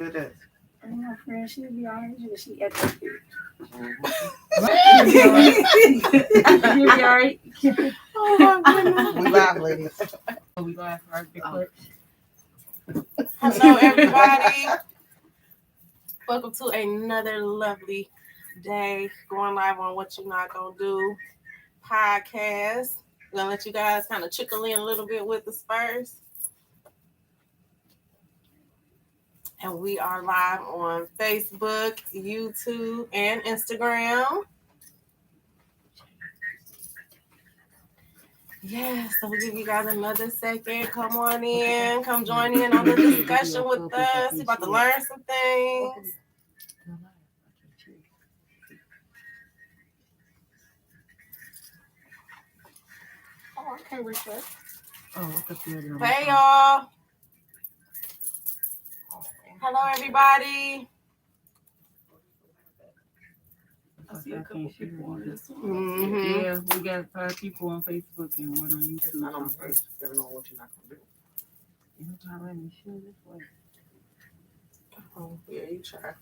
It is. And my friend, she'll be alright. She at the You'll be alright. Oh my goodness. We live, ladies. We live for our big clutch. Hello, everybody. Welcome to another lovely day going live on What You Not Gonna Do podcast. I'm gonna let you guys kind of trickle in a little bit with us first. And we are live on Facebook, YouTube, and Instagram. Yeah, so we'll give you guys another second. Come on in. Come join in on the discussion with us. You're about to learn some things. Oh, I can't reach that. Hey, y'all. Hello, everybody. I see a couple people on this one. Mm-hmm. Yeah, we got 5 people on Facebook and 1 on YouTube. It's not on first. You never know what you're not gonna do. You know how let me share this way. Oh, yeah, you try.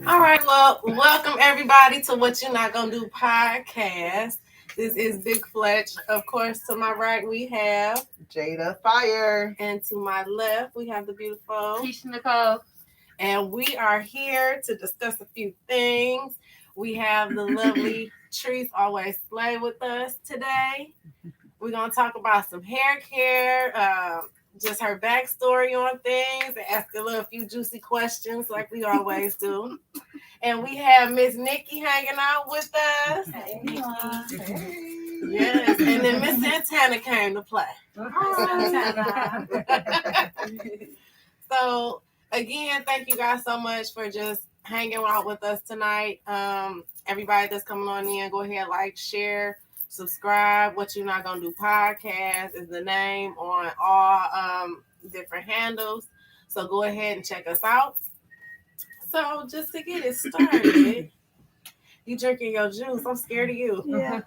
All right, well, welcome everybody to What You Not Gonna Do podcast. This is Big Fletch. Of course, to my right we have Jada Fire. and to my left we have the beautiful Keisha Nicole. and we are here to discuss a few things. We have the lovely Trees Always Slay with us today. We're gonna talk about some hair care, just her backstory on things, and ask a few juicy questions like we always do. And we have Miss Nikki hanging out with us. Hey, Yes, and then Miss Santana came to play. So again, thank you guys so much for just hanging out with us tonight. Everybody that's coming on in, go ahead, like, share, subscribe. What You Not Gonna Do podcast is the name on all different handles. So go ahead and check us out. So just to get it started, you drinking your juice. I'm scared of you. Yeah.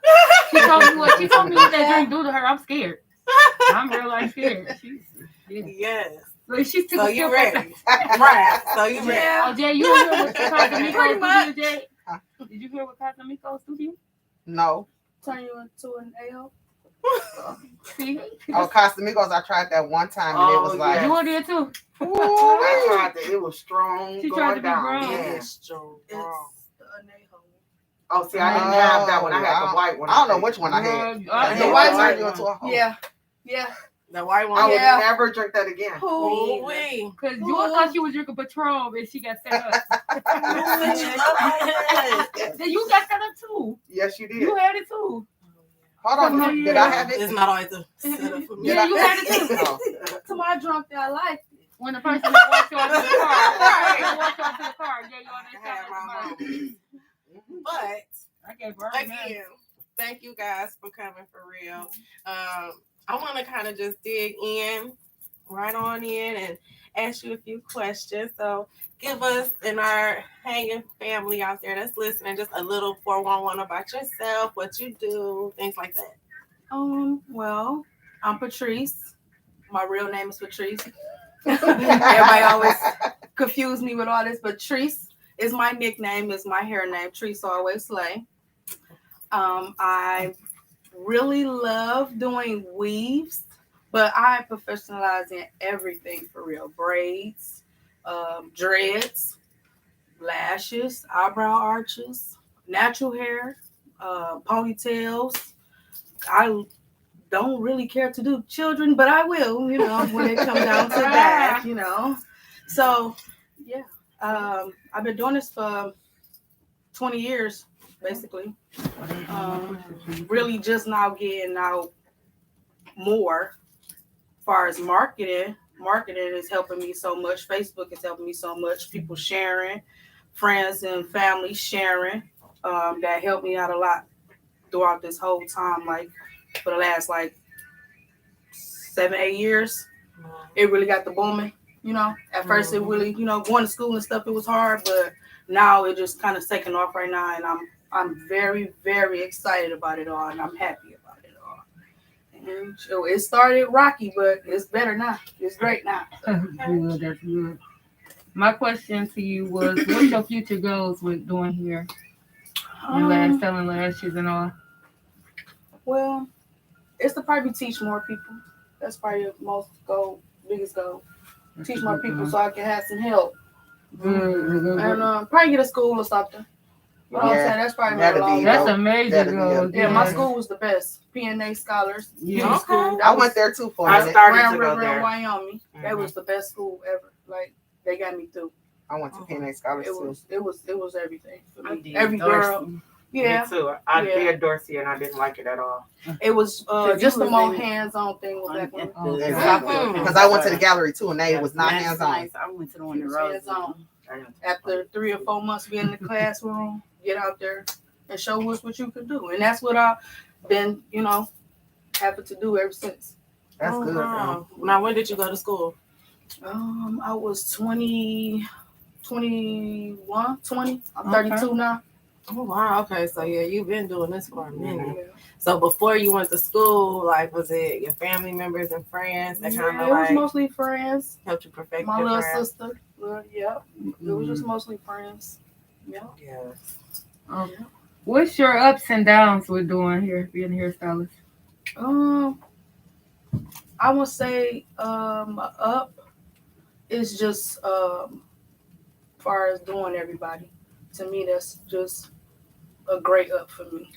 She told me what that drink do to her. I'm scared. I'm real life scared. Yes. So she's So you ready? Right. So you ready? Oh, Jay, you hear what Casamigos Pretty much. do to you, Jay? Did you hear what Casamigos do to you? No. Turn you into an a-hole. See? Oh, Casamigos, I tried that one time and it was like, You want it too? ooh, I tried that. It was strong. She going tried to be down. grown. Yeah. It's strong. It's an a-hole. Oh, see, I didn't have that one. I had the white one. I don't know which one I had. The The white white one. turned you into a hoe. Yeah. Yeah. The white I one. would Yeah. never drink that again. Ooh. Wee. Because you thought she was drinking Patron, but she got set up. Then you got set up too. Yes, you did. You had it too. Hold on, did I have It's it? not always a setup for me. Yeah, you had it too. Oh. To my drunk, I like it. When the person that walked you out to the car, walked you out to the car, yeah, you on I had my that moments. But I gave her again, thank you guys for coming for real. I want to kind of just dig in, right on in, and ask you a few questions. So give us and our hanging family out there that's listening just a little 411 about yourself, what you do, things like that. Well, I'm Patrice. My real name is Patrice. Everybody always confuse me with all this, but Trees is my nickname, is my hair name. Trees Always Slay. I really love doing weaves, but I professionalize in everything for real. Braids, dreads, lashes, eyebrow arches, natural hair, ponytails. I don't really care to do children, but I will, when it comes down to that, So, yeah, I've been doing this for 20 years, basically. Really just now getting out more as far as marketing. Marketing is helping me so much. Facebook is helping me so much. People sharing, friends and family sharing. That helped me out a lot throughout this whole time, like for the last 7-8 years. It really got the booming, At first it really, going to school and stuff, it was hard, but now it just kind of taking off right now, and I'm very, very excited about it all, and I'm happy about it all. And And so it started rocky, but it's better now. It's great now. Good, that's good. My question to you was, what's your future goals with doing here and selling lashes and all? Well, it's to probably teach more people. That's probably the biggest goal. Teach more people so I can have some help. Good. And probably get a school or something. You know what I'm saying? That's probably my long That's goal. a major That'd be goal. Yeah, my school was the best. PNA scholars. Yeah. School. I went there too for a I minute. started Grand to go River in there. Wyoming. That was the best school ever. Like they got me through. I went to PNA Scholars too. It was everything for I me. did. Every girl. Yeah. Me too. I did Dorsey and I didn't like it at all. It was just a more hands-on thing with black women. Exactly. Because I went to the gallery too, and it was not hands-on. I went to the one in Rose. After 3 or 4 months being in the classroom, get out there and show us what you can do. And that's what I've been, having to do ever since. That's good. Wow. Now, when did you go to school? I was 20. I'm 32 now. Oh, wow. Okay. So, yeah, you've been doing this for a minute. Yeah. So, before you went to school, like, was it your family members and friends that kind of it was like mostly friends. helped you perfect My your little craft? sister. Yeah. It was just mostly friends. Yeah. Yeah. Okay. What's your ups and downs with doing here, being a hairstylist? I would say up is just far as doing everybody. To me, that's just a great up for me.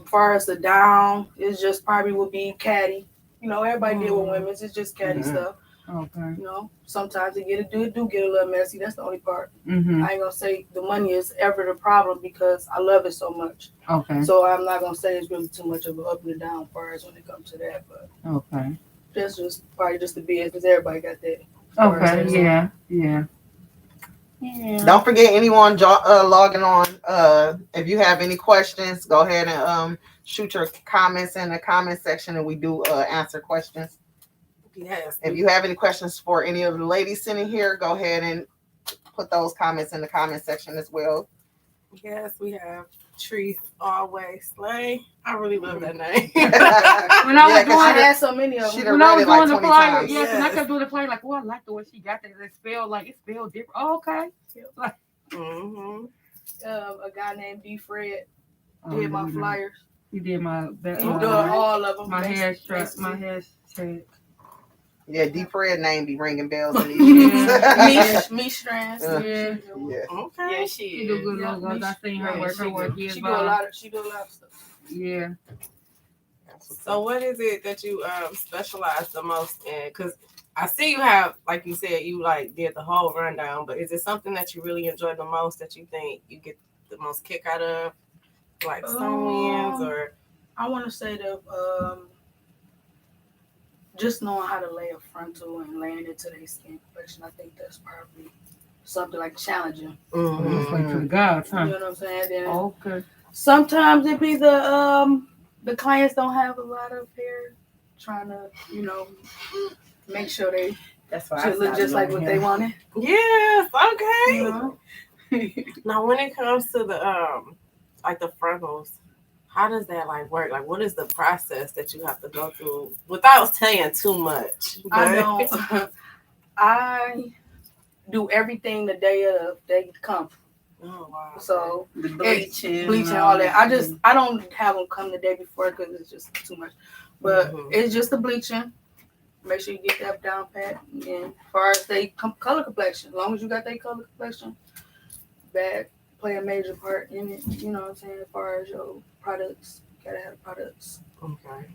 Far as the down, it's just probably would be catty. Everybody deal with women. It's just catty stuff. Okay. Sometimes it do get a little messy. That's the only part. Mm-hmm. I ain't gonna say the money is ever the problem because I love it so much. Okay. So I'm not gonna say it's really too much of an up and a down far as when it comes to that. But Okay. that's just probably just the business. Everybody got that. Okay. Yeah. Don't forget anyone logging on. If you have any questions, go ahead and shoot your comments in the comment section, and we do answer questions. Yes. If you have any questions for any of the ladies sitting here, go ahead and put those comments in the comment section as well. Yes, we have Trees Always Slay. I really love that name. When I was doing I had so many of She them. done when I read was it like doing the 20 flyer, times. yes, and I kept doing the flyer like, I like the way she got that. It's spelled different. Oh, okay. Mm-hmm. A guy named D. Fred did my flyers. He did my He did all of them. my hair strap, my hair strap. Yeah, D. Fred name be ringing bells in these. Me strands. Yeah. Yeah. Yeah. Okay. Yeah, She do good logos. I seen her work. Her work is She do a lot of stuff. Yeah. So what is it that you specialize the most in? Because I see you have, like you said, you like did the whole rundown, but is it something that you really enjoy the most that you think you get the most kick out of? Like sew-ins or? I want to say that just knowing how to lay a frontal and laying into their skin complexion, I think that's probably something like challenging. Just like to the gods, huh? You know what I'm saying? Then Okay. sometimes it be the clients don't have a lot of hair, trying to make sure they That's why should look just like what they wanted. Yes. Okay. You know? Now, when it comes to the like the frontals, how does that like work? Like, what is the process that you have to go through without saying too much? I don't. I do everything the day of they come. Oh wow. So The bleaching, all that. I don't have them come the day before because it's just too much. But it's just the bleaching. Make sure you get that down pat. And as far as they color complexion, as long as you got that color complexion, that play a major part in it. You know what I'm saying? As far as your products, you gotta have products. Okay.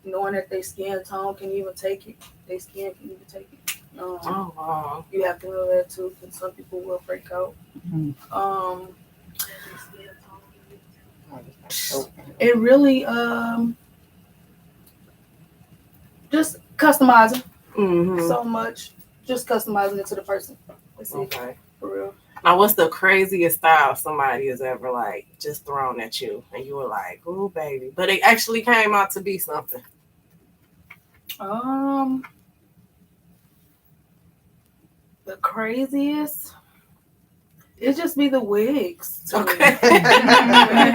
Knowing that their skin tone can even take it. Their skin can even take it. Oh wow. You have to know that too, because some people will break out. It really just customizing so much. Just customizing it to the person. That's Okay. it, for real. Now, what's the craziest style somebody has ever like just thrown at you, and you were like, "Oh, baby," but it actually came out to be something? The craziest, it just be the wigs. To me. Okay.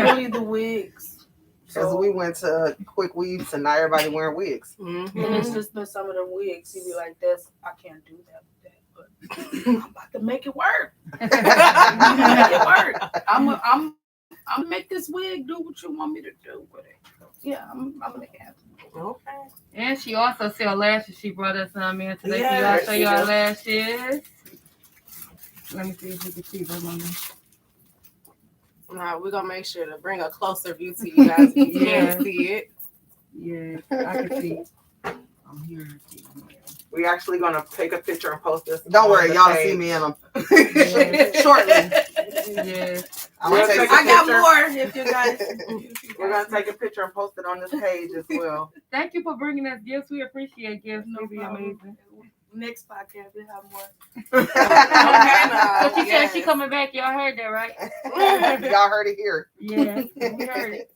Really the wigs. Because we went to quick weaves and now everybody wearing wigs. And it's just been some of the wigs. You be like, I can't do that with that, but I'm about to make it work. Make it work. I'm make this wig do what you want me to do with it. Yeah, I'm gonna make it happen. Okay. And she also sell lashes. She brought us some in today. Yes, Can y'all show y'all lashes? Let me see if you can see them on there. Now we're gonna make sure to bring a closer view to you guys if you can't see it. Yeah, I can see. I'm here. We actually gonna take a picture and post this. Don't worry, on the y'all page. see me in them Shortly. shortly. Yeah. I got more if you guys. We're gonna take a picture and post it on this page as well. Thank you for bringing us gifts. We appreciate gifts. No It'll be problem. amazing. Next podcast we'll have more. So she said she coming back. Y'all heard that, right? Y'all heard it here. Yeah, we heard it.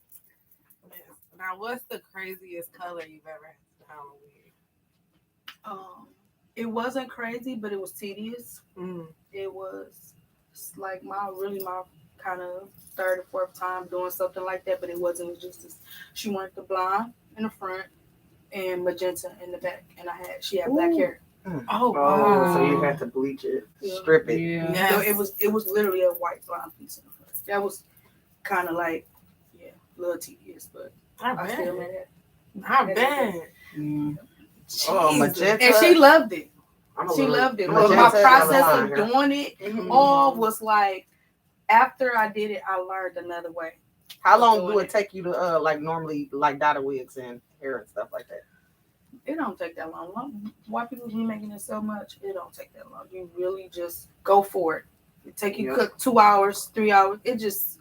Now, what's the craziest color you've ever had to Halloween? It wasn't crazy, but it was tedious. Mm. It was like my kind of third or fourth time doing something like that, but it wasn't. It was just this. She wanted the blonde in the front and magenta in the back, and she had black hair. Oh, so you had to bleach it. Yeah. Strip it. Yeah. Yes. So it was literally a white blonde piece in the front. That was kind of like a little tedious, but I still made it. I bet. Mm. Oh, magenta. And she loved it. I'm She loved it. Magenta But my is process a of line, doing it all was like, after I did it, I learned another way. How long do it take you to like normally like dye the wigs and hair and stuff like that? It don't take that long. Why people be making it so much? It don't take that long. You really just go for it. It take you cook 2 hours, 3 hours. You just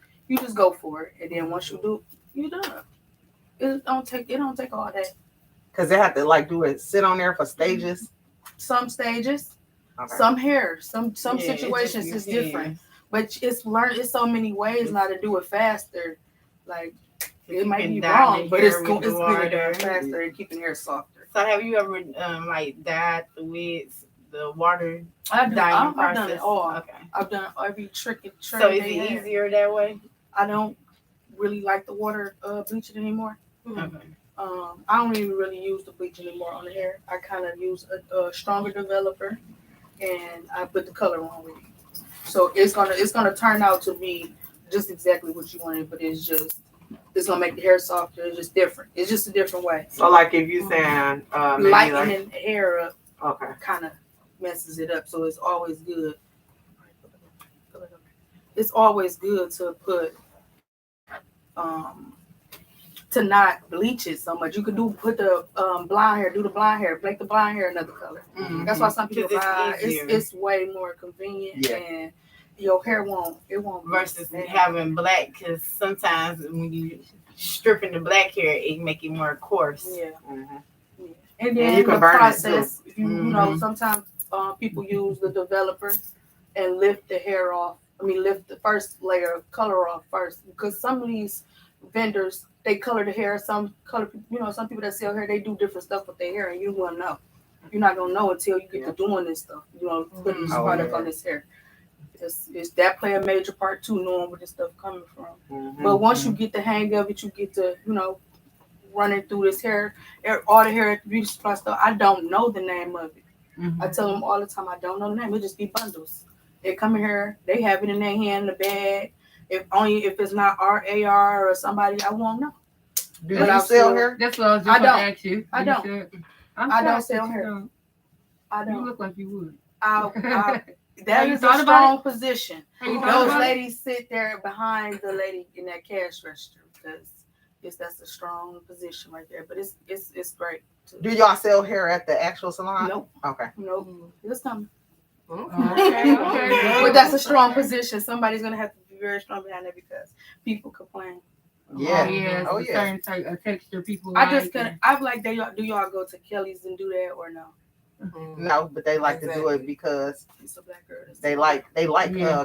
go for it, and then once you do, you done. It don't take all that. Cause they have to like do it, sit on there for stages. Some stages, Okay. some hair, some situations is different. But it's so many ways now to do it faster. Like it might be wrong, but it's getting done faster and keeping hair softer. So have you ever like dyed the wigs, the water I've dyeing done process? it all. Okay. I've done every trick and trade. So is it easier that way? I don't really like the water bleaching anymore. Okay. I don't even really use the bleach anymore on the hair. I kind of use a stronger developer, and I put the color on with it. So it's gonna turn out to be just exactly what you wanted, but it's gonna make the hair softer. It's just different. It's just a different way. So like if you saying Lightening the hair up okay. kind of messes it up. So it's always good. It's always good to put to not bleach it so much. You could put the blonde hair, do the blonde hair, make the blonde hair another color. Mm-hmm. That's why some people buy easier. it's way more convenient and your hair won't versus having black, because sometimes when you stripping the black hair, it make it more coarse. Yeah. Mm-hmm. And then you can the burn process, it you know, sometimes people use the developer and lift the hair off. Lift the first layer of color off first, because some of these vendors, they color the hair. Some people that sell hair, they do different stuff with their hair, and you won't know. You're not gonna know until you get to doing this stuff. Putting this product on this hair. It's that play a major part too, knowing where this stuff coming from. Mm-hmm. But once you get the hang of it, you get to running through this hair, all the hair at the beauty supply store. I don't know the name of it. Mm-hmm. I tell them all the time I don't know the name. It just be bundles. They come in here, they have it in their hand, in the bag. If it's not RAR or somebody, I won't know. Do you sell hair? That's what I was just going to ask you. I don't. I don't sell hair. I don't. You look like you would. That is a strong position. Those ladies sit there behind the lady in that cash register because that's a strong position right there. But it's great. Do y'all sell hair at the actual salon? Nope. Okay. Nope. It's coming. Okay. But that's a strong position. Somebody's gonna have to be very strong behind it because people complain. Yeah. Oh yeah. Certain type of texture people. I'm like, do y'all go to KELLZ and do that or no? Mm-hmm. No, but they like to do it because it's a black girl. They like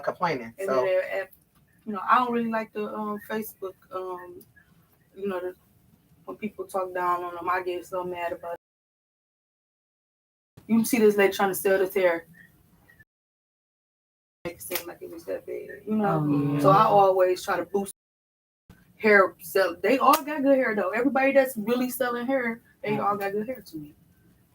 complaining. And so I don't really like the Facebook. When people talk down on them, I get so mad about it. You see this lady trying to sell this hair. Make it seem like it was that bad, Oh, yeah. So I always try to boost. hair sell. They all got good hair though. Everybody that's really selling hair, they all got good hair to me.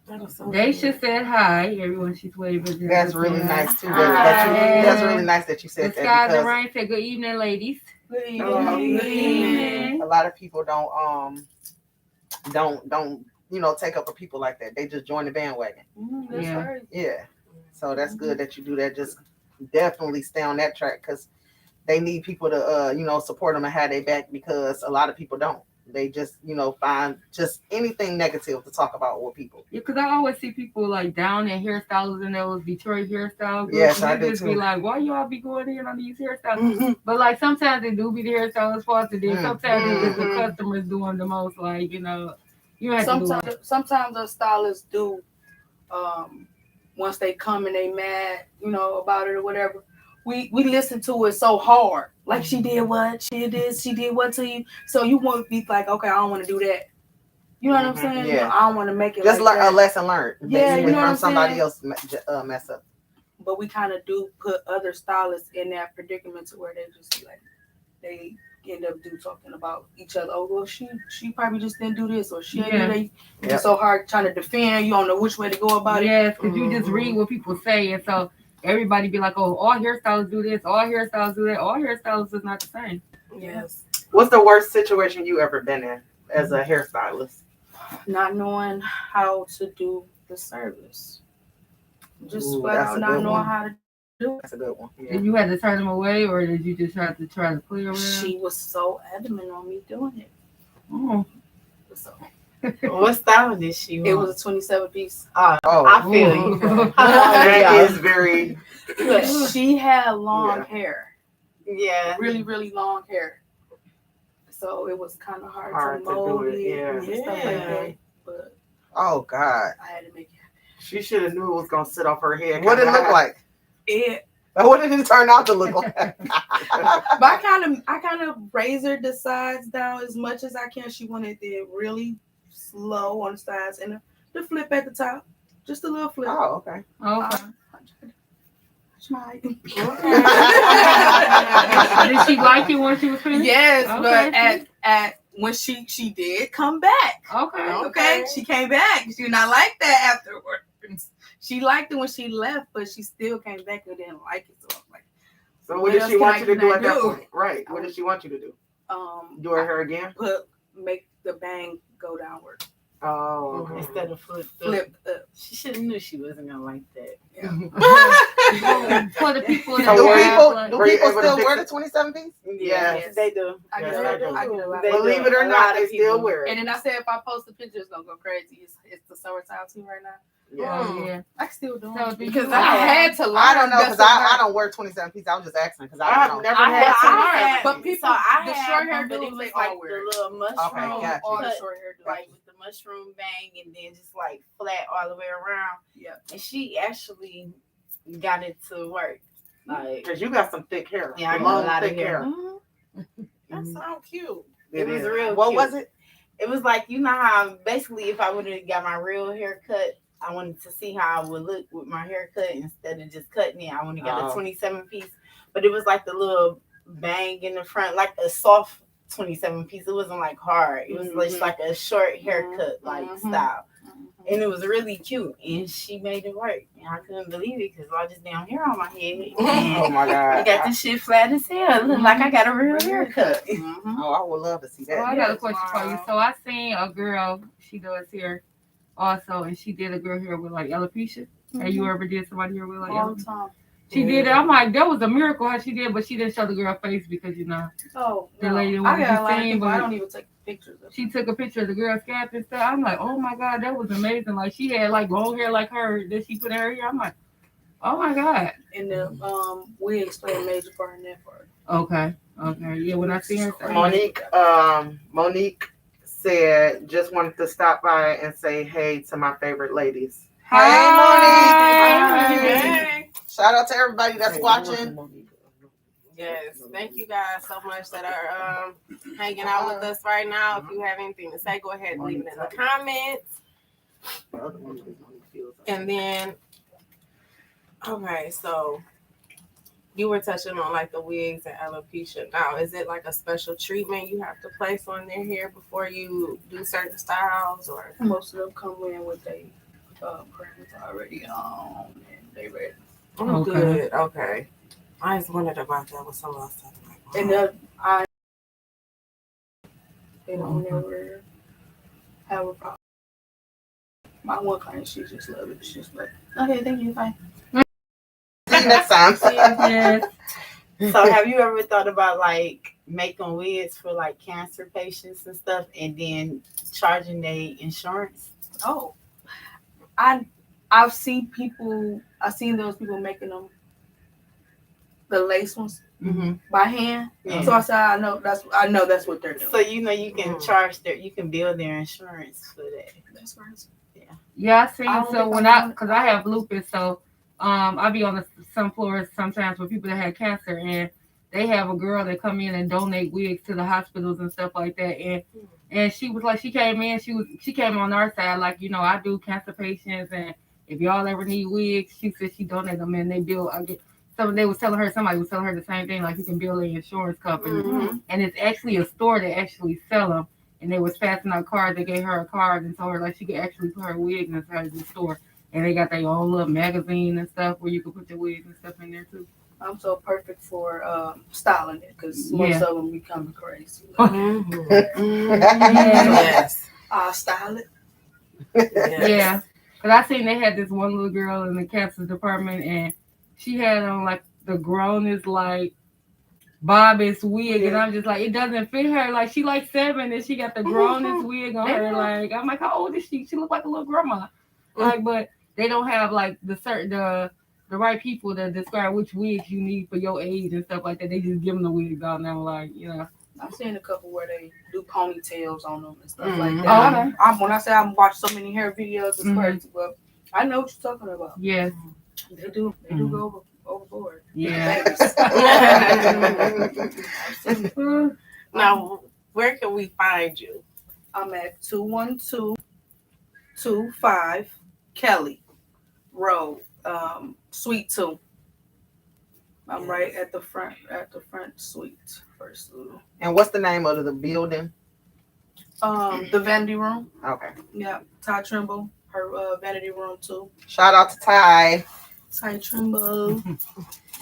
Daisha said hi. Everyone, she's waving. That's really nice too. Hi. That's really nice that you The said Sky that the because Rain said good evening, ladies. Good evening. Good evening. a lot of people don't take up for people like that. They just join the bandwagon. That's Yeah. right. Yeah. So that's good that you do that. Just definitely stay on that track because they need people to support them and have their back because a lot of people don't. They just find just anything negative to talk about with people. Yeah, because I always see people like down in hairstyles in those Detroit hairstyle groups. Yes, and I they do just too. be like, why y'all be going in on these hairstyles? But like sometimes it do be the hairstylist fault. And then sometimes it's just the customers doing the most. Like you have to do it. Sometimes the stylists do. Once they come and they mad, about it or whatever. We listen to it so hard. Like she did what? She did what to you? So you won't be like, okay, I don't want to do that. You know what I'm saying? Yeah. I don't want to make it just like a lesson learned. Yeah, basically what from I'm somebody saying? else mess up. But we kind of do put other stylists in that predicament to where they just be like, they end up talking about each other. Oh, well, she probably just didn't do this or she didn't do that. It's so hard trying to defend. You don't know which way to go about it. Yes, because you just read what people say. And so everybody be like, oh, all hairstyles do this. All hairstyles do that. All hairstyles is not the same. Yes. What's the worst situation you ever been in as a hairstylist? Not knowing how to do the service. Just flat that's out a not good knowing one. how to do That's a good one. Yeah. Did you have to turn them away or did you just try to clear it. around? She was so adamant on me doing it. Oh. So What style did she want? it was a 27-piece. I feel you. That is very. But she had long hair. Yeah. Really, really long hair. So it was kind of hard to to mold do it. Yeah. and stuff like that. But Oh God. I had to make it. She should have knew it was gonna sit off her head. What did it look like? It. What did it turn out to look like? But I kind of razored the sides down as much as I can. She wanted it really slow on the sides and the flip at the top, just a little flip. Oh, okay. Okay. Tried. Did she like it when she was finished? Yes, Okay. but at when she did come back. Okay. She came back. She did not like that afterwards. She liked it when she left, but she still came back and didn't like it. So I'm like, So what did she want you to do at that do? point? Right. What did she want you to do? Do her hair again? Make the bang go downward. Oh, okay. Instead of flip up. She should have knew she wasn't gonna like that. Yeah. For the people So that do were people able still to wear the 27 piece? Yes, they do. I get Yes, a lot. I do. I get a lot. They Believe do. it or A not, lot they of still people. wear it. And then I said if I post the picture, it's gonna go crazy. It's the summertime too right now. Yeah. Oh, yeah. I can still do So it do because you- I had to learn. I don't know because That's I what don't wear 27 piece. I was just asking because I I've don't know. never had to I learn. had, But people, so I the had short hair one, but it dudes, was they like all wear the it. little mushroom gotcha. all the cut, short hair dudes. like with the mushroom bang, and then just like flat all the way around. Yeah. And she actually got it to work. Like, Because you got some thick hair. Yeah, I got long, a lot of thick hair. That sounds cute. It was is. real What cute. was it? It was like, you know how basically if I would have got my real haircut, I wanted to see how I would look with my haircut instead of just cutting it. I wanted to get a 27 piece, but it was like the little bang in the front, like a soft 27 piece. It wasn't like hard. It was just like a short haircut like style. And it was really cute, and she made it work. And I couldn't believe it because all this damn hair on my head. Oh my God. I got this shit flat as hell. It looked like I got a real haircut. Oh, I would love to see that. Oh, I got a question for you. So I seen a girl, she does hair also, and she did a girl hair with like alopecia. Have you ever did somebody hair with like All the alopecia? time. She did it. I'm like, that was a miracle how she did, but she didn't show the girl face because Oh, the no. lady I wasn't got a lot of seen, people. I but don't even take pictures of. she took a picture of the girl's scalp and stuff. I'm like, oh my God, that was amazing. Like she had like long hair like her. Then she put her hair. I'm like, oh my God. And the wigs play a major part in that part. Okay. Yeah, when I see her, Monique said, just wanted to stop by and say hey to my favorite ladies. Hi. Hey, Monique. Hey. Shout out to everybody that's watching. Yes, thank you guys so much that are hanging out with us right now. If you have anything to say, go ahead and leave it in the comments. And then, okay, so you were touching on like the wigs and alopecia. Now, is it like a special treatment you have to place on their hair before you do certain styles, or? Most of them come in with their creams already on and they ready. Oh, Okay. good. Okay. I just wondered about that with some else. And they don't never have a problem. My one client, she just love it. She's like, okay, thank you, fine. See you next time. Yes. So have you ever thought about like making wigs for like cancer patients and stuff and then charging their insurance? Oh, I've seen those people making them, the lace ones by hand. Yeah. So I said, I know that's what they're doing. So you can charge you can bill their insurance for that. That's right. Yeah, I see. I don't So think when I'm because I have lupus, so I be on some floors sometimes with people that have cancer, and they have a girl that come in and donate wigs to the hospitals and stuff like that. And she was like, she came on our side, like, you know, I do cancer patients, and if y'all ever need wigs, she said she donated them, and they bill. Somebody was telling her the same thing, like you can bill the insurance company, and it's actually a store that actually sell them. And they was passing out cards. They gave her a card and told her like she could actually put her wigs inside the store. And they got their own little magazine and stuff where you can put your wigs and stuff in there too. I'm so perfect for styling it because most of them become crazy. Yes. I'll style it. Yes. Yeah. But I seen they had this one little girl in the cancer department, and she had on like the grownest like Bobby's wig, and I'm just like, it doesn't fit her. Like she like 7, and she got the grownest wig on her. Like I'm like, how old is she? She look like a little grandma. Like, but they don't have like the right people to describe which wigs you need for your age and stuff like that. They just give them the wigs out now, like, you know. I've seen a couple where they do ponytails on them and stuff like Oh, that. okay. When I say I've watched so many hair videos, it's crazy, but I know what you're talking about. Yes. They do go overboard. Yeah. Now, where can we find you? I'm at 21225 Kelly Road, Suite 2. I'm right at the front suite, first little. And what's the name of the building? The vanity room. Okay. Yeah, Ty Trimble, her vanity room too. Shout out to Ty. Ty Trimble,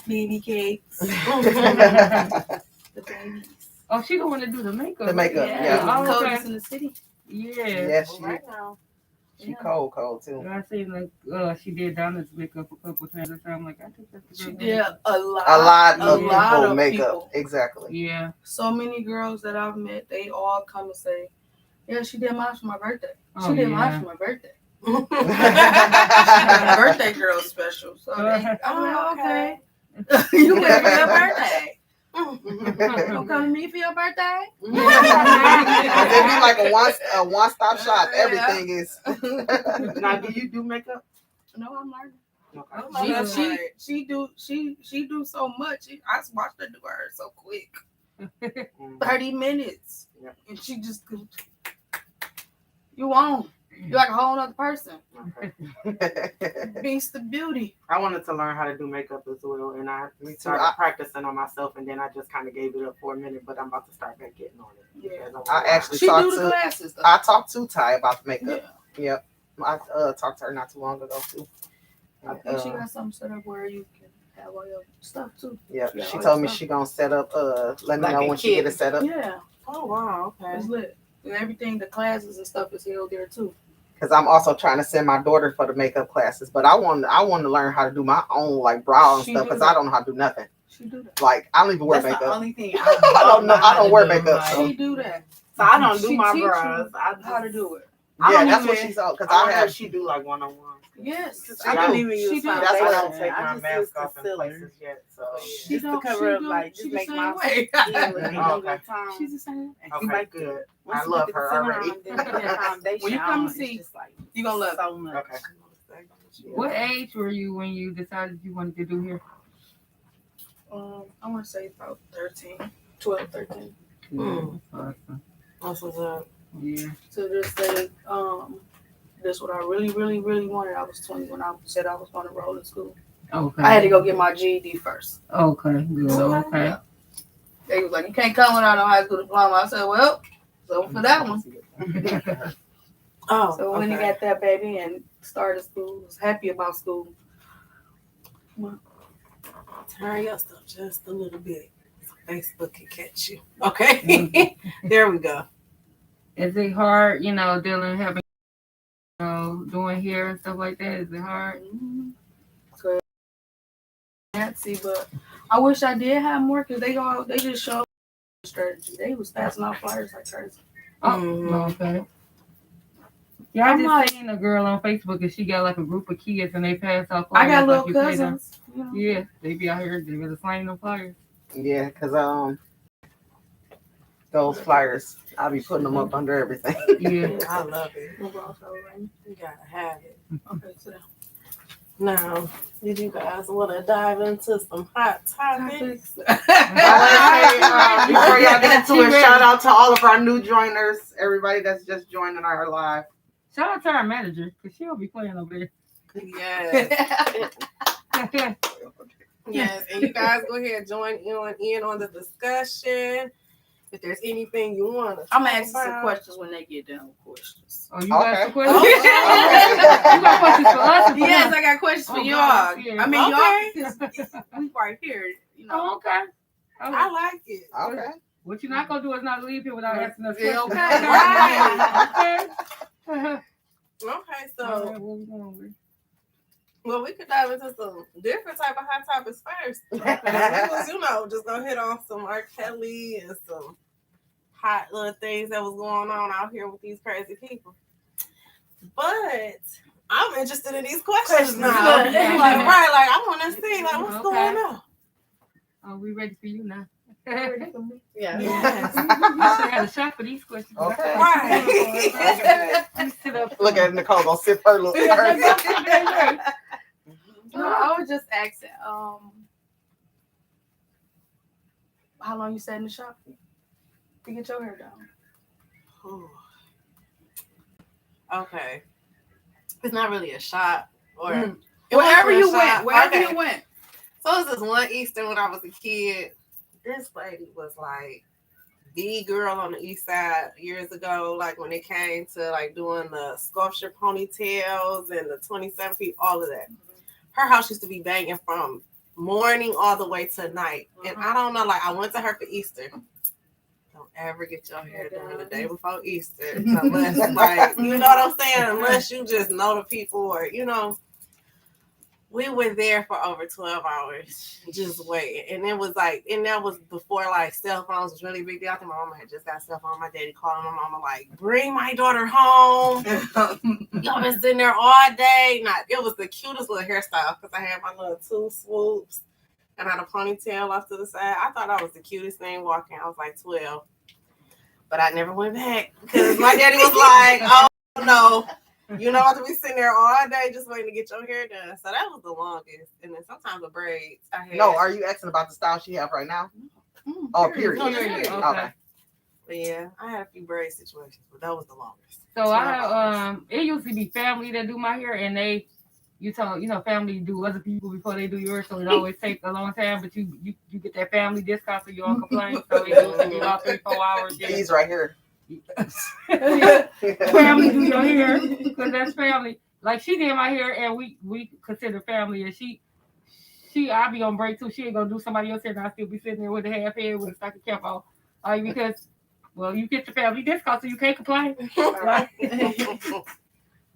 baby cakes, the babies. Oh, she the one to do the makeup. The makeup, yeah. Oh, okay. Coldest in the city. Yeah. Yes, Right now. she cold too. I seen like she did Donna's makeup a couple times. I'm like, I think that's the She girl. did a lot of people makeup. people. Exactly. Yeah. So many girls that I've met, they all come and say, yeah, she did mine for my birthday. Oh, She did yeah. mine for my birthday. She had a birthday girl special. So I'm like, okay. You went for your birthday. You come to me for your birthday? They do like a one-stop shop. Everything is. Now, do you do makeup? No, I'm learning. Okay. She do so much. I watched her do her so quick. 30 minutes. Yep. And she just goes, you on. You're like a whole other person. Okay. Beast of beauty. I wanted to learn how to do makeup as well, and I started practicing on myself, and then I just kind of gave it up for a minute, but I'm about to start back getting on it. Yeah. I actually She do the classes though. I talked to Ty about the makeup. Yeah. Yep. I talked to her not too long ago too. I think she got something set up where you can have all your stuff too. Yeah. Yeah, She all told your me stuff. she gonna set up. Let me Like know a when she get it set up. Yeah. Oh, wow. Okay. It's lit. And everything, the classes and stuff is held there too. Because I'm also trying to send my daughter for the makeup classes, but I want to learn how to do my own like brow and She stuff do because that. I don't know how to do nothing. She do that. Like I don't even wear That's the makeup. only thing I don't know. I don't wear makeup. So. She do that. So I don't do She my teach you brows. how to do it. I Yeah, don't that's what even- she's on. Because I I have. she do like one-on-one. Yes. I don't even She use do. foundation. That's why I don't take I my just mask use off in concealer. places yet. So She Just to don't- cover she up, do- like, she just the make same my way. skin look Oh, okay. good time. She's the same. okay, Like, good. Once I you love put the her concealer already. on, then you put the foundation When you come on, to see, it's just like you gonna love it. so much. Okay. What age were you when you decided you wanted to do hair? I want to say about 12, 13. Awesome. This was a Yeah. To just say, that's what I really, really, really wanted. I was 20 when I said I was going to roll in school. Okay. I had to go get my GED first. Okay. Good. So, Okay. yeah. They was like, you can't come without no high school diploma. I said, well, so for that one. Oh, So when he got that baby and started school, was happy about school. Turn your stuff just a little bit so Facebook can catch you. Okay. There we go. Is it hard, having, doing hair and stuff like that? Is it hard? So, Nancy, but I wish I did have more because they just showed strategy. They was passing out flyers like crazy. Okay. Yeah, I just seen a girl on Facebook and she got like a group of kids and they pass out flyers. I got little like cousins. Yeah, they be out here, they be slanging them flyers. Yeah, because those flyers, I'll be putting them up under everything. Yeah. I love it. You gotta have it. Okay, so Now, did you guys want to dive into some hot topics? Before y'all get into it, shout out to all of our new joiners, everybody that's just joining our live. Shout out to our manager, because she'll be playing over there. Yes. Yes, and you guys go ahead and join in on the discussion. If there's anything you want to I'm gonna ask some questions when they get done with questions. Oh, you got some questions? Okay. You got questions for us? Yes, I got questions for y'all. Yeah. I mean, Okay. y'all, we right here, Oh, okay. I like it. Okay. What you're not going to do is not leave here without asking us Yeah, questions. okay. Okay. Okay, so All right, what we going with? well, we could dive into some different type of hot topics first. Because, just gonna hit on some R. Kelly and some hot little things that was going on out here with these crazy people. But I'm interested in these questions now. Questions. I want to see what's Okay. going on. Oh, we ready for you now? Yeah. Yes. You should have a shot for these questions. Okay. Right. You sit up. Look at Nicole gonna sip her little. No, I was just asking, how long you sat in the shop to get your hair done? Ooh. Okay. It's not really a shot or it Wherever wasn't a you shot. went, wherever Okay. you went. So it was this one Easter when I was a kid. This lady was like the girl on the east side years ago, like when it came to like doing the sculpture ponytails and the 27 feet, all of that. Her house used to be banging from morning all the way to night. And I don't know, like I went to her for Easter. Don't ever get your hair done the day before Easter. Unless like, you know what I'm saying? Unless you just know the people or, we were there for over 12 hours just waiting. And it was like, and that was before like cell phones was really big deal. I think my mama had just got a cell phone. My daddy called my mama like, bring my daughter home. Y'all been sitting there all day. It was the cutest little hairstyle because I had my little 2 swoops and I had a ponytail off to the side. I thought I was the cutest thing walking. I was like 12. But I never went back because my daddy was like, oh no. You know, I have to be sitting there all day just waiting to get your hair done. So that was the longest. And then sometimes the braids I had. No, are you asking about the style she have right now? Oh, period. No, period. Okay. But yeah, I had a few braid situations, but that was the longest. So I have, it used to be family that do my hair, and family do other people before they do yours, so it always takes a long time. But you get that family discount, so you don't complain. So it used to be about 3-4 hours. These right here. Family do your hair because that's family. Like she did my hair, and we consider family. And I be on break too. She ain't gonna do somebody else's hair, and I still be sitting there with a half head with a stocking cap on, because you get your family discount, so you can't complain. Right?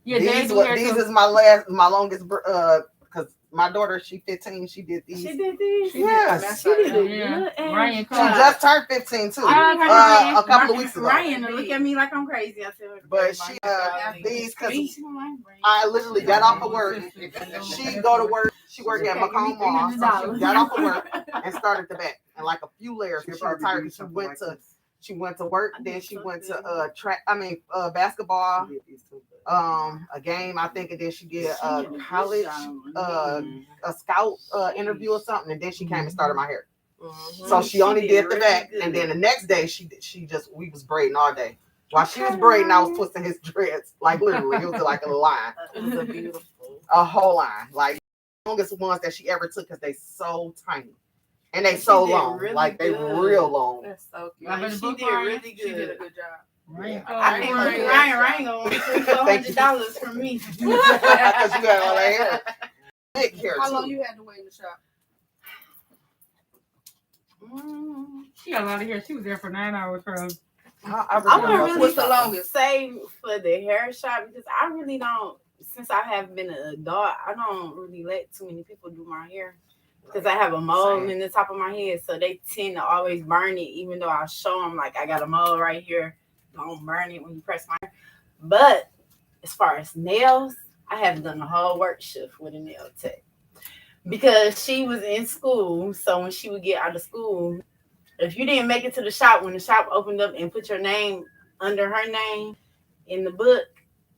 Yeah, these is my longest. Because my daughter, she 15, she did these. She did these. Yes. She did it. Yeah. Ryan She just turned 15 too. A Couple of weeks ago. Ryan look at me like I'm crazy. I said, But she these because I literally got off of work. She go to work. She worked at Macomb Mall. So she got off of work and started the back and like a few layers. She was tired. She went to work. Then she went to basketball. A game, I think, and then she did a college, a scout interview or something, and then she came and started my hair. Mm-hmm. So she only did the back, and then the next day we was braiding all day. While she was braiding, I was twisting his dreads, like literally, it was like a line, It was a beautiful, a whole line, like longest ones that she ever took because they so tiny. And they so long. Really like they good. real long. That's so cute. Like, she did really good. She did a good job. Right. I can't believe Ryan gonna $400 from me. Because you got all that hair. Big hair How too. long you had to wait in the shop? She got a lot of hair. She was there for 9 hours from. I wouldn't really What's the longest? say for the hair shop because I really don't. Since I have been an adult, I don't really let too many people do my hair because I have a mole in the top of my head, so they tend to always burn it. Even though I show them like I got a mole right here, don't burn it when you press my hair. But as far as nails, I haven't done a whole work shift with a nail tech because she was in school. So when she would get out of school, if you didn't make it to the shop when the shop opened up and put your name under her name in the book,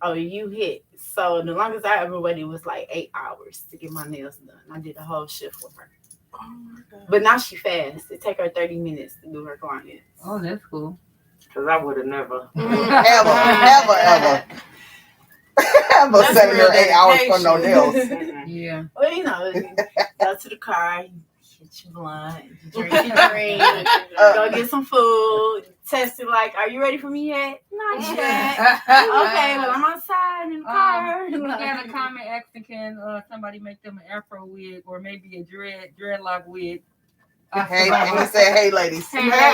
oh, you hit. So the longest I ever waited was like 8 hours to get my nails done. I did a whole shift with her. Oh my God. But now she fast. It take her 30 minutes to do her clients. Oh, that's cool. Because I would have never. ever. I'm That's sitting there real 8 hours for no nails. Yeah. Well, you know, you go to the car, you hit your blunt, you drink your drink, go get some food, test it like, are you ready for me yet? Not yet. Okay, well, I'm outside in the car. We got a comment asking, can somebody make them an afro wig or maybe a dreadlock wig? Hey, and he said, hey, ladies. Hey, Hey,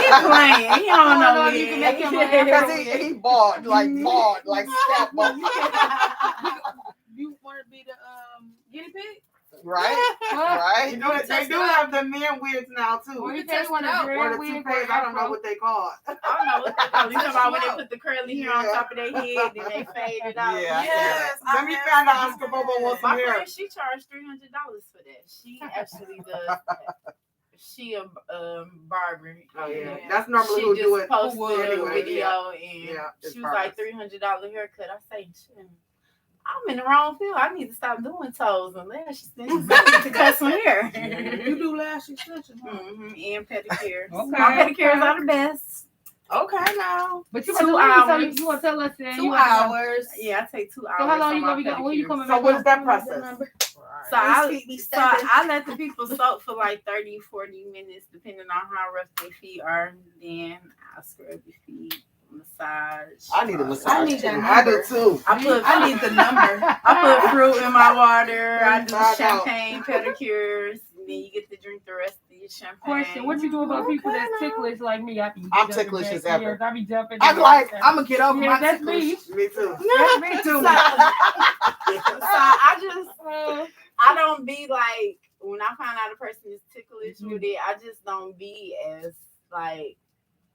He playing. He don't know you can make him an because afro he bald, like scalp bald. You want to be the guinea pig? Right? Right? You know, they do have the men wigs now, too. Or you test take one it of out. the Or dread the wig toupees. or I don't know afro. what they call it. I don't know what they call it. You talking about when they put the curly hair on Yeah. top of their head and they fade it out. Yeah. Yes. Let me find out Oscar Bobo wants some My hair. friend, she charged $300 for that. She actually does that. She a barber. Oh, yeah. And That's normally she who just do it. posted a Anyway, video and it's she was like barbers. $300 haircut. I say, shit, I'm in the wrong field. I need to stop doing toes and lash extensions. I need to cut some hair. You do lash extensions, huh? And pedicures. Okay. My pedicures are the best. Okay, now. But you 2 want hours. to tell us that 2 hours. Yeah, I take 2 hours. So how long on you my gonna be going? When you pedicures. coming So back? what is that process? So I let the people soak for like 30, 40 minutes, depending on how rough their feet are. Then I scrub your feet, massage. I need a massage. I need that I do number. too. I need the number. I put fruit in my water. I do Find out. champagne pedicures. And then you get to drink the rest of your champagne. Question: what you do about people that's ticklish like me? I be I'm jumping ticklish back as ever. years. I be jumping. I'm back like, there. I'm gonna get over Yeah, my that's me. Me too. That's me too. So I don't be like, when I find out a person is ticklish with it, I just don't be as like,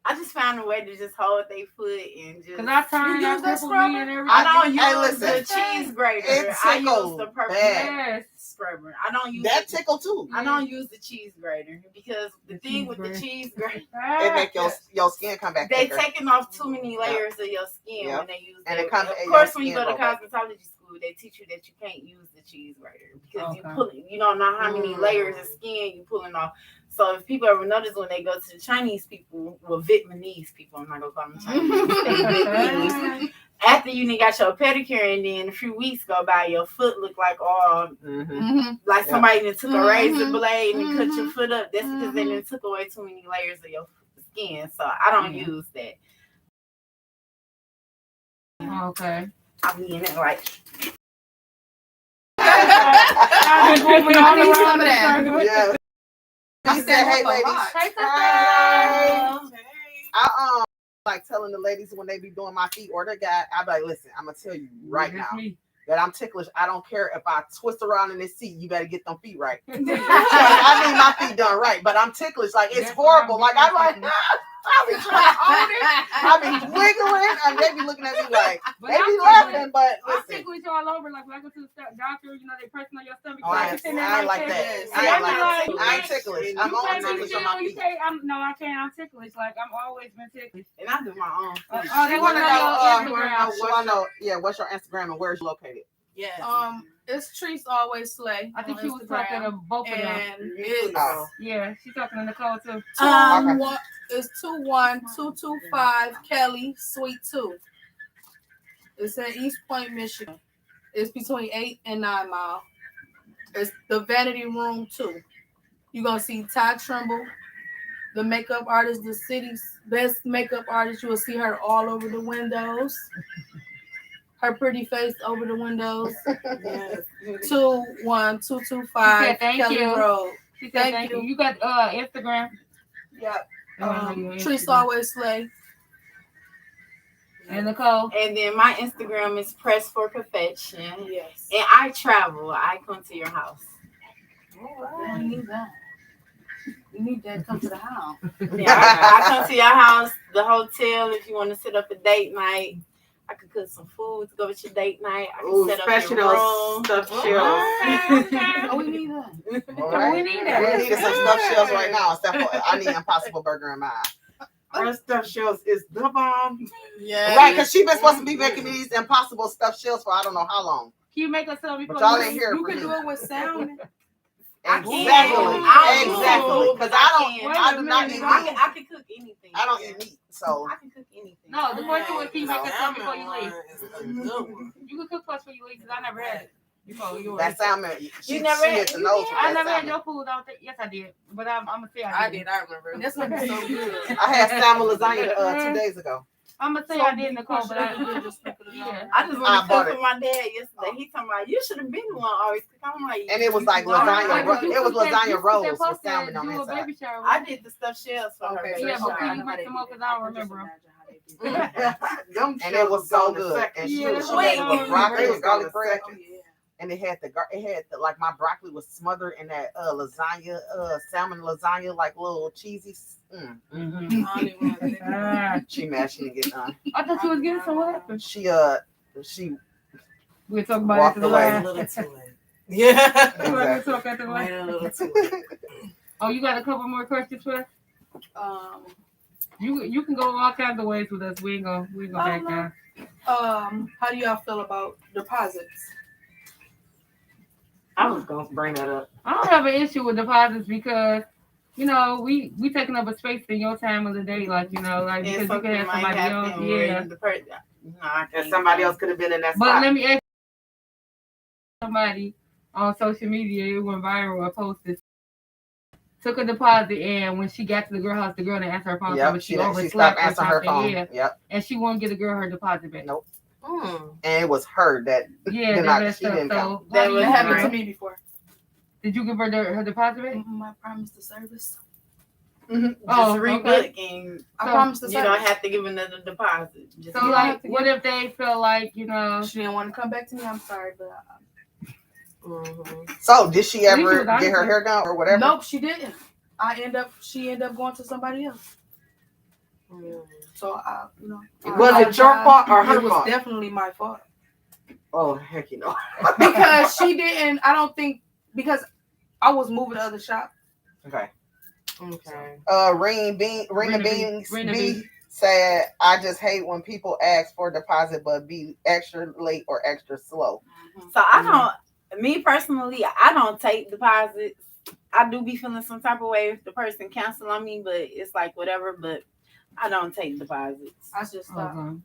I just found a way to just hold their foot and just. Cause I turn You up use that people scrubber? me and everything. I don't use Hey, listen. the cheese grater. It I use tickles the purple bad. Yes. scrubber. I don't use That the, tickle too. I don't use the cheese grater because the thing cheese with grater. the cheese grater, It make your skin come back they thicker. taking off too many layers of your skin Yep. when they use And that. it comes- Of and course, your when you skin go to grow back. cosmetology school, they teach you that you can't use the cheese grater because Okay. you don't know how many layers of skin you pulling off. So if people ever notice when they go to the Chinese people, well, Vietnamese people, I'm not gonna call them Chinese, they Vietnamese. After you done got your pedicure and then a few weeks go by, your foot look like all like somebody that took a razor blade and cut your foot up. That's because they done took away too many layers of your skin. So I don't use that. Okay. I be in it like. I've been moving all around the that. circle. Yeah. I He said, hey, ladies. Hey, sister. Hi. I like telling the ladies when they be doing my feet or the guy, I be like, listen, I'm gonna tell you right That's now me. that I'm ticklish. I don't care if I twist around in this seat. You better get them feet right. I need my feet done right, but I'm ticklish. Like it's That's horrible. what Like I'm I'm like, I be trying to own it. I be wiggling, and they be looking at me like But they I'm be ticklish. laughing. But I'm listen, ticklish all over. Like when I go to the doctor, you know, they pressing on your stomach. oh, I ain't like that. I ain't like that. I ain't ticklish. I'm You only can't be ticklish on my still. You feet. can't. I can't. I'm ticklish. Like I'm always been ticklish. And I do my own. Oh, She they wanna want to know, know she wanna know, yeah, what's your Instagram and where's you located? Yes. It's Trees Always Slay. I think on she was Instagram. talking to both of them. And it's Oh. Yeah, she's talking to Nicole too. one, it's 21225 Kelly Suite 2. It's in East Point, Michigan. It's between 8 and 9 Mile. It's the Vanity Room 2. You're going to see Todd Trimble, the makeup artist, the city's best makeup artist. You will see her all over the windows. Her pretty face over the windows. Yes. 21225 thank Kelly you. Road. She said thank you. You got Instagram? Yep. Instagram. Trees always slay. And Nicole. And then my Instagram is Press for Perfection. Yes. And I travel. I come to your house. All right. We need that. We need that to come to the house. Yeah, I come to your house, the hotel, if you want to set up a date night. I could cook some food to go with your date night. I can set up your room. Stuffed shells. Oh, we need that. All right. We need that. We need some stuffed shells right now. Except for I need Impossible Burger in mine. Our stuffed shells is the bomb. Yeah. Right, because she been supposed to be making me these Impossible stuffed shells for I don't know how long. Can you make us something? But y'all ain't here You for can me. do it with sound. Exactly. I Because I do not eat meat. I can cook anything. I don't eat meat, so I can cook anything. No, the question was, can you make us something before you leave? It's a good one. You can cook for us before you leave, because I never had it before. that salmon. She never hit the nose with I that never had salmon. your food. I don't think. Yes, I did. But I'm gonna say I I did. did. I remember. That's gonna be so good. I had salmon lasagna 2 days ago. I'm gonna say So I did, Nicole, but I just yeah. I just I want to bought cook it. for my dad yesterday. He talking about you should have been the one always cook. I'm like, And it was like lasagna. It was lasagna rolls with salmon on the inside. Baby shower. I did the stuffed shells for her. Okay, baby Yeah, but shower. can you make some more? Because I don't remember them. Them And it was so shells good. gone And she Yeah, was wait. made with broccoli and garlic bread. Oh, yeah. And it had the like my broccoli was smothered in that lasagna, salmon lasagna, like little cheesy. She mad she didn't get done. I thought you was getting some. What happened? She We'll talk about Walked it. away. A little too late. Yeah. We're gonna talk after Wait that. a little too late. Oh, you got a couple more questions for us? You can go all kinds of ways with us. We ain't gonna back down. How do y'all feel about deposits? I was gonna bring that up. I don't have an issue with deposits because, you know, we taking up a space in your time of the day, like, you know, like because you can have somebody else. Yeah. And somebody else could have been in that But spot. let me ask somebody on social media, it went viral, a post that took a deposit, and when she got to the girl house, the girl didn't answer her phone. Yep, But she she stopped overslept or answering her something. phone. Yeah. Yep. And she won't get the girl her deposit back. Nope. And it was her that Yeah, did that not, messed she up. didn't come. So That That was happened to right. me before. did you give her her deposit back? I promised the service. Just Oh, rebook okay. and I So, promised the you service. don't have to give another deposit. Just So give like, to what if they feel like, you know? She didn't want to come back to me. I'm sorry, but So did she At least ever it was get her honest. hair done or whatever? nope, she didn't. She ended up going to somebody else. So I, you know, Was it your fault or her It was fault? definitely my fault Oh heck, you know. because she didn't. I don't think because I was moving to other shop. Okay. Okay. Rena Beans B said, I just hate when people ask for a deposit but be extra late or extra slow. So I don't, me personally, I don't take deposits. I do be feeling some type of way if the person cancel on me, but it's like whatever. But I don't take deposits. I just stopped.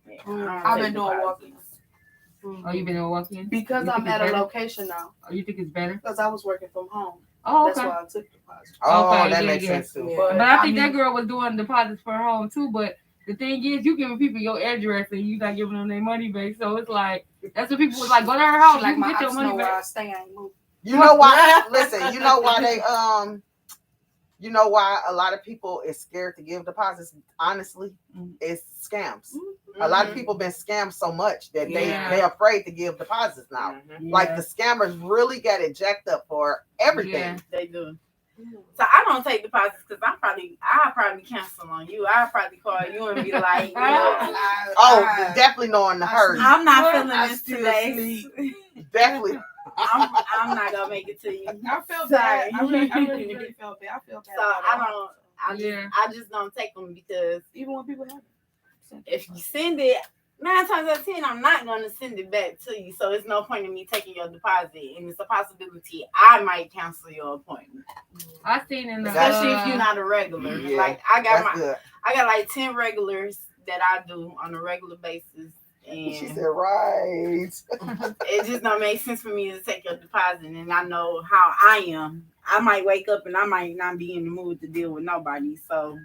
Yeah, I don't I've take been doing deposits. walk-ins Oh, you been in walk-in? because You I'm think it's at a better? location now. Oh, you think it's better? Because I was working from home. Oh, That's okay. why I took deposit. Oh, Okay, that yeah, makes yeah. sense too. Yeah. But I think mean, that girl was doing deposits for her home too. But the thing is, you giving people your address and you not giving them their money back. So it's like that's what people was like. Go to her house, She like you my can get your ops money know where I back. stay. I ain't moving. You know why? Listen, you know why they you know why a lot of people is scared to give deposits? Honestly, it's scams. A lot of people been scammed so much that Yeah. they're afraid to give deposits now. Like the scammers really got it jacked up for everything. Yeah. They do. So I don't take deposits because I'll probably cancel on you. I'll probably call you and be like, you know, Definitely knowing the hurt. I'm not feeling I this still today. Definitely. I'm not gonna make it to you. I felt Sorry. bad. I really felt bad. I feel bad. So I just don't take them because even when people have it. if you send it 9 times out of 10, I'm not gonna send it back to you. So it's no point in me taking your deposit, and it's a possibility I might cancel your appointment, I seen in the especially if you're not a regular. Yeah, Like I got That's good. I got like 10 regulars that I do on a regular basis. And She said, right. it just don't make sense for me to take your deposit, and I know how I am. I might wake up and I might not be in the mood to deal with nobody, so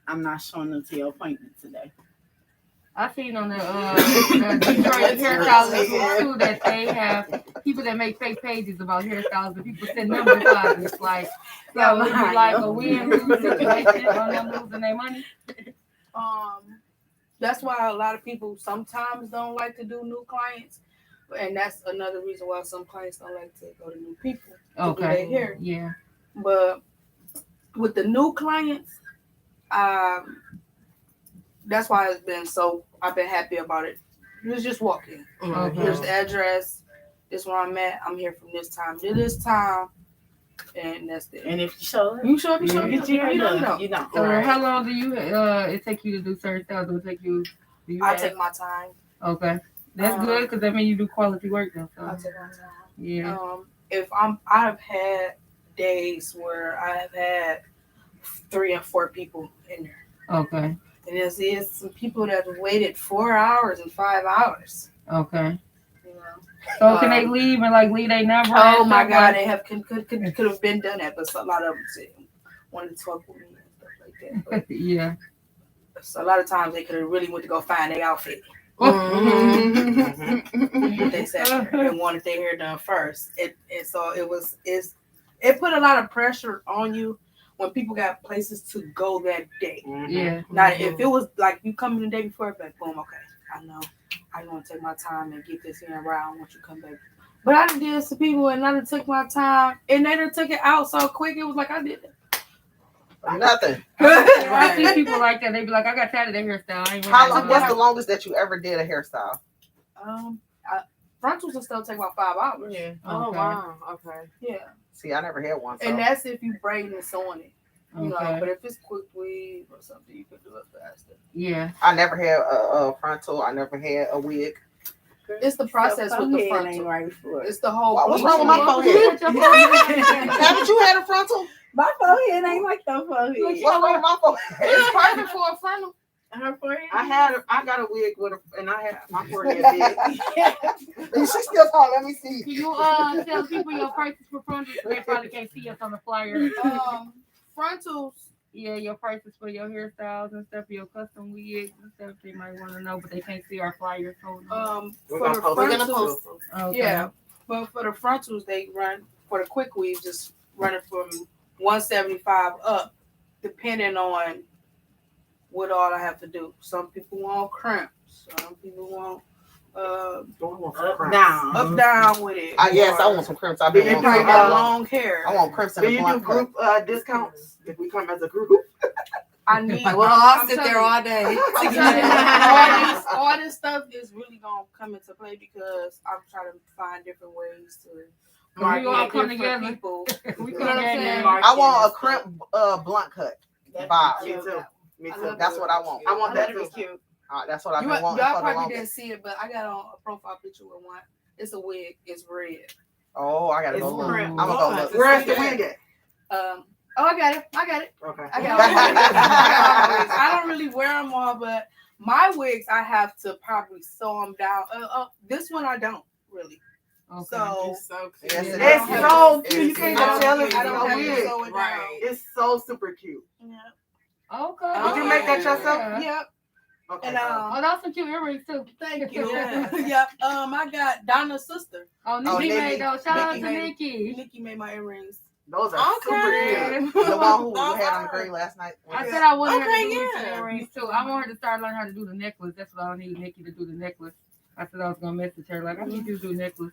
I'm not showing up to your appointment today. I seen on the Detroit hairstylists too that they have people that make fake pages about hairstyles and people send them deposits. Like, so it'd be like a win-lose situation on them losing their money. That's why a lot of people sometimes don't like to do new clients, and that's another reason why some clients don't like to go to new people to do their hair. Yeah. But with the new clients, that's why it's been so. I've been happy about it. You just walk in. Okay. Here's the address. This is where I'm at. I'm here from this time to this time, and that's it. And if you show up, You show up. You you don't. So how long do you it take you to do certain styles? Do I take my time. Okay, that's good because that means you do quality work though. So. I take my time. Yeah. If I've had days where I have had 3 and 4 people in there. Okay. And there's some people that have waited 4 hours and 5 hours. Okay. You know. So can they leave and leave their number? Oh my God, they have could have been done that, but a lot of them wanted to talk with me and stuff like that. But Yeah. so a lot of times they could have really went to go find their outfit. They said and wanted their hair done first. It put a lot of pressure on you when people got places to go that day. Yeah. Now, if it was like you come in the day before, like boom, okay, I know I want to take my time and get this in around once you come back. But I done did some people and I done took my time and they done took it out so quick. It was like I did it. Nothing. I see people like that. They be like, I got tired of their hairstyle. I ain't How long? What's the longest that you ever did a hairstyle? Frontals will still take about 5 hours. Yeah. Oh, Wow. Okay. Yeah. See, I never had one. So. And that's if you braiding and sewing it. You know, Okay. but if it's quick weave or something, you could do it faster. Yeah. I never had a frontal. I never had a wig. It's the process with the frontal. Right for it. It's the whole. What's wrong with my forehead? Haven't you had a frontal? My forehead ain't like that forehead. What's wrong with my forehead? It's perfect for a frontal. Her forehead. I got a wig and I had my forehead big. She still calling. Let me see. Can you tell people your prices for frontals? They probably can't see us on the flyer. Frontals. Yeah, your prices for your hairstyles and stuff, your custom wigs and stuff. They might want to know, but they can't see our flyers. For We're the gonna frontals, post them. Okay. yeah. But for the frontals, they run for the quick weave, just running from 175 up, depending on what all I have to do. Some people want crimps. Some people want up down with it. Yes, I want some crimps. I've been If wanting I some. got long hair, I want crimps in Do the you do blunt cut. group discounts if we come as a group? I need. Well, I'll I'm sit telling there you. all day. I'm telling you, all this stuff is really gonna come into play because I'm trying to find different ways to We all market come different together. people. We You come know what I'm together. saying? I want a crimp blunt cut. Bob. Me too. Me too. That's what I want. I want that That'd too. be cute. That's what I've been Y'all wanting for the probably longest. didn't see it, but I got on a profile picture with one. It's a wig. It's red. Oh, I gotta go It's look. crimp. I'm gonna go look. Where's the wig at? Oh, I got it. I got it. Okay. I got all my wigs. I got all my wigs. I don't really wear them all, but my wigs I have to probably sew them down. This one I don't really. Okay. So It's so cute. Yes, it It's is. so cute. You It's can't so even tell cute. it's I don't so have to weird. sew it down. Right. It's so super cute. Okay. Did you make that yourself? Yeah. Yep. Okay. And Oh, that's some cute earrings too. thank you. Yeah. Yep. I got Donna's sister. Oh, Oh, Nikki Nikki. made those. Shout out to Nikki made- Nikki. Nikki made my earrings. Those are super Okay. cute. The one who had on the green last night. I said I wanted her Okay, to do yeah. the earrings too. I want her to start learning how to do the necklace. That's what I need Nikki to do the necklace. I said I was gonna message her like I need you to do necklace.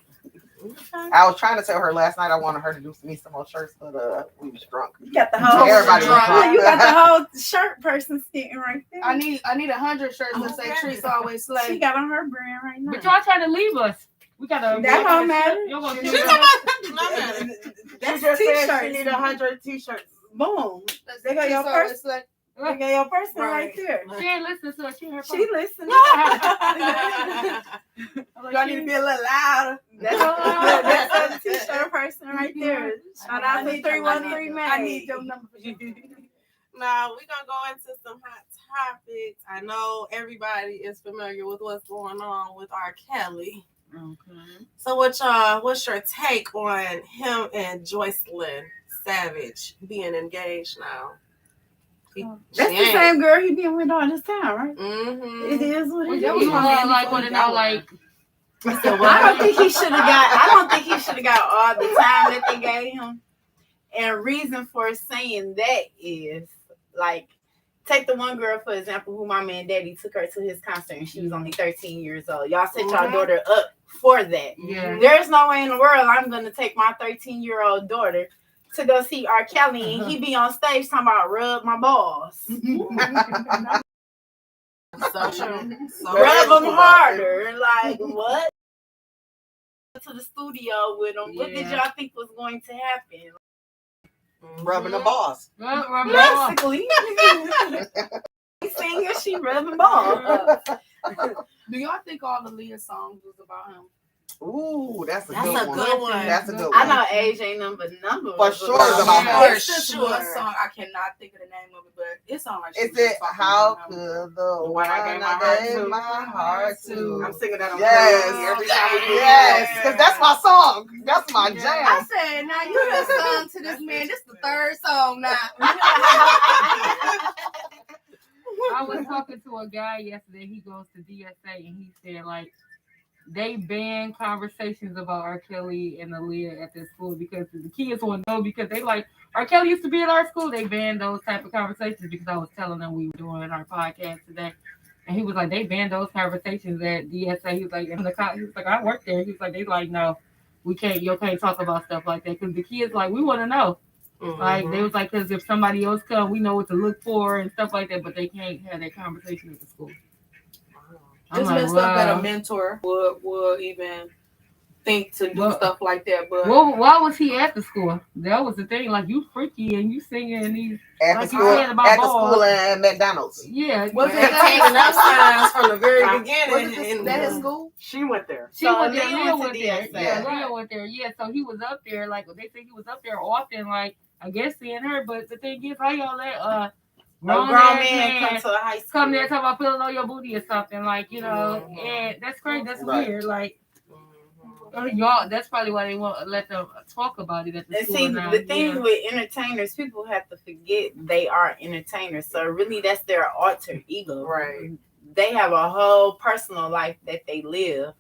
I was trying to tell her last night I wanted her to do me some more shirts, but we was drunk. You got the whole Everybody was drunk. You got the whole shirt person sitting right there. I need 100 shirts that say Trees Always She Slay. got on her brand right now. But y'all trying to leave us. We gotta. That don't matter. You're gonna She's do talking that. about She That's just said she t-shirts. need 100 t-shirts. Boom. They got your Trees purse. Always Slay. They got your person right Right. there. She ain't listening to us. She heard She listening. Do I need to be a little louder? That's a t-shirt person right there. Shout out to 313 man. I need your number. Now we're gonna go into some hot topics. I know everybody is familiar with what's going on with R. Kelly. Okay. So what's your take on him and JOYCELyn Savage being engaged now? That's the same girl he been with all this time, right? Mm-hmm. It is what it That was is. like when they like. I don't think he should have got all the time that they gave him. And reason for saying that is like, take the one girl for example, who my man Daddy took her to his concert and she was only 13 years old. Y'all set y'all daughter up for that. Yeah. There's no way in the world I'm gonna take my 13-year-old daughter to go see R. Kelly and he be on stage talking about rub my balls. So true. Rub them harder. Like what? To the studio with them. What did y'all think was going to happen? Rubbing the balls. Basically. He's singing, she rubbing balls. Do y'all think all the Leah songs was about him? Ooh, that's a That's good a one. good one. That's a good one. I know age ain't number. For sure it's about Yeah, her. it's just one song. I cannot think of the name of it, but it sounds like. Is it How Could the One I Gave My Heart To? I'm singing that on Yes, every time we do yes, because that's my song. That's my I jam. said, now you done sung to this man. This is the third song now. I was talking to a guy yesterday. He goes to DSA and he said like they banned conversations about R. Kelly and Aaliyah at their school because the kids won't know because they like R. Kelly used to be at our school. They banned those type of conversations because I was telling them we were doing our podcast today. And he was like, they banned those conversations at DSA. He was like, I work there. He was like, they like, no, we can't. You can't talk about stuff like that because the kids like we want to know. Mm-hmm. Like they was like, because if somebody else come, we know what to look for and stuff like that. But they can't have that conversation at the school. It's messed up that a mentor would even think to do stuff like that. But why was he at the school? That was the thing. Like you freaky and you singing these at like the school and McDonald's. Yeah, was it taking up signs from the very beginning? Was that his school? She went there. Leah went there. Yeah, Leah went there. Yeah, so he was up there. Like they think he was up there often. Like I guess seeing her. But the thing is, how y'all let grown man come to a high school. Come there talking about feeling on your booty or something, like, you know, and that's crazy. That's weird. Like, y'all, that's probably why they won't let them talk about it at the school. See, now. the thing with entertainers, people have to forget they are entertainers. So really, that's their alter ego. Right. They have a whole personal life that they live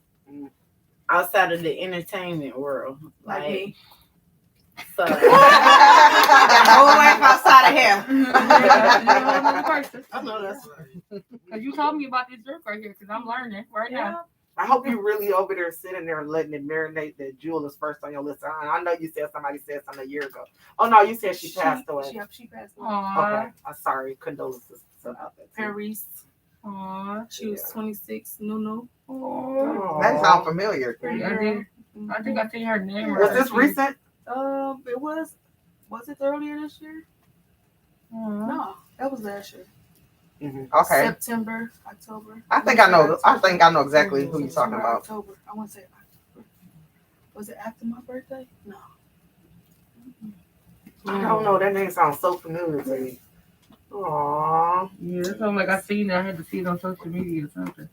outside of the entertainment world. Like me. So that whole life outside of here. I know that's right. Because you told me about this drink right here, because I'm learning right now. I hope you really over there sitting there and letting it marinate that Jewel is first on your list. I know you said somebody said something a year ago. Oh no, you said she passed away. She passed away. Aww. Okay, I'm sorry. Condolences about that. Paris. Aww. She was 26. No. That sounds familiar. I think I seen her name. Was this recent? It was. Was it earlier this year? No, that was last year. Mm-hmm. Okay. September, October. I think I know exactly who you're talking about. October. I want to say October. Was it after my birthday? No. I don't know. That name sounds so familiar to me. Aww. Yeah, it sounds like I seen it. I had to see it on social media or something.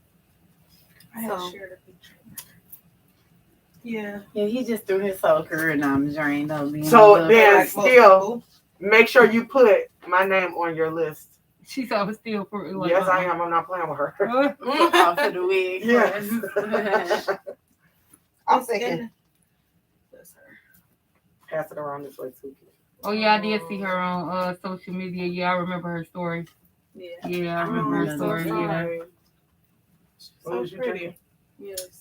I had shared a picture. Yeah, he just threw his whole career down the drain though. So then still make sure you put my name on your list. She said I was still for like, yes, I am. I'm not playing with her. Off of the wig. Yes. I'm thinking. That's her. Pass it around this way too. Oh yeah, I did see her on social media. Yeah, I remember her story. Yeah, I remember her story. Yeah. So pretty. Yes.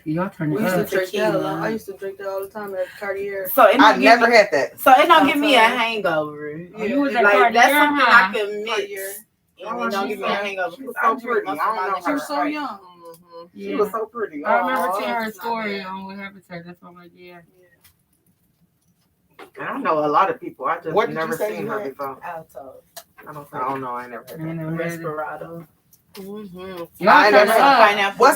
Y'all turn it up. I used to drink that all the time at Cartier. So I never had that. So it don't give me a hangover. You was at like Cartier, that's something huh? I can mix. And it don't give me a hangover. She was so pretty. I don't know. She was so young. Yeah. She was so pretty. I remember seeing her story on what happened to her. That's why I'm like, yeah. And I know a lot of people. I just never seen her before. Alto. I don't know. I never had that. Respirado. What's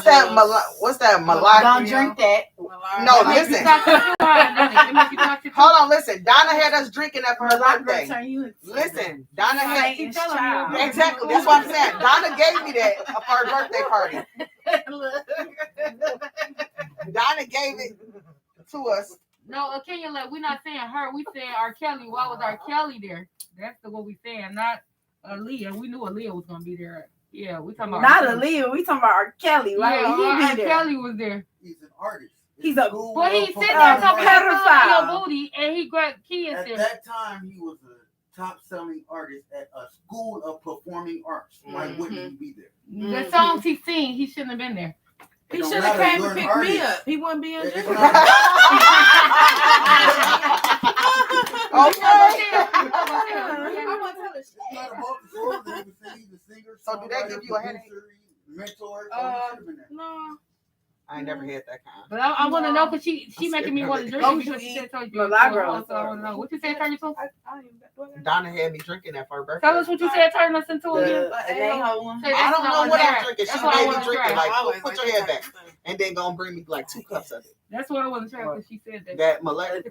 that? What's that? Malaki? Don't drink that. No, It makes you listen. toxic. It makes you toxic. Hold on, listen. Donna had us drinking that for her birthday. Turn you into Listen, Donna had Satan's child. exactly. That's what I'm saying. Donna gave me that for her birthday party. Donna gave it to us. No, Kenya, like we're not saying her. We saying R. Kelly. Why was R. Kelly there? That's the what we saying, not Aaliyah. We knew Aaliyah was gonna be there. Yeah, we talking about Not R. Kelly. Aaliyah. We talking about R. Kelly. Why Yeah, would he R. be there? Kelly was there. He's an artist. He's a But he sitting there a talking about pedophile. your booty, and he grabbed kids At there. that time, he was a top-selling artist at a school of performing arts. Why wouldn't he be there? The songs he sing, he shouldn't have been there. He It don't should have matter, came you're and an picked me artist. up. He wouldn't be in It's jail. not- Okay. I want to tell It's not about the song that he was singing, he's a singer, So do that give you a songwriter, headache? producer, mentor? So he should have been there. No. I ain't never had that kind. But I want to know because she making me want to drink. Oh, Because you she said told you. Milagro. So I want to know what you said. Turn you to. Donna had me drinking that for her birthday. Tell us what you said. Turn us into again. The Anejo one. Say I that's don't not know one what there. I'm drinking. She That's what I made me wanna drink try. it. Like, Always put like your that head back. type of thing. And then gonna bring me like 2 cups of it. That's what I want to try because she said that. That Milagro.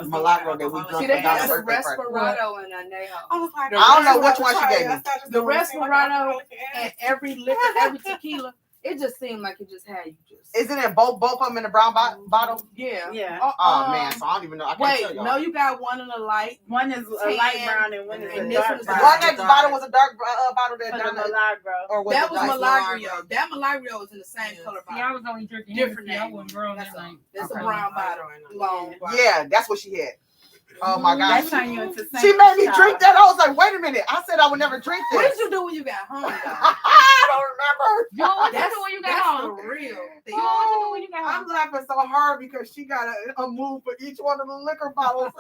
Milagro that we See, drunk See, for they Donna's got the birthday party. Resperado and Anejo. I was like, I don't know which one she gave me. The Resperado and every liquor, every tequila, it just seemed like it just had you just. Isn't it both of them in the brown bottle? Yeah. Yeah. Oh man, so I don't even know. I can't Wait, tell y'all. no, you got one in the light. One is a light brown and one is a And this dark one's The brown. one next bottle was a dark bottle that For the Donna, Milagro. or was That it was like- Milagro. That Milagro was in the same color See, I bottle. was only drinking Different Hennessy. I name. wasn't grown That's that all. night. It's Okay. a brown bottle, long bottle. Yeah, that's what she had. Oh my That gosh. turn you into She Satan's made me child. drink that. I was like, wait a minute. I said I would never drink What this. did you do when you got home, though? I don't remember. Yo, what you That's do when you got that's home? the real thing. Yo, what you do when you got I'm home? laughing so hard because she got a move for each one of the liquor bottles.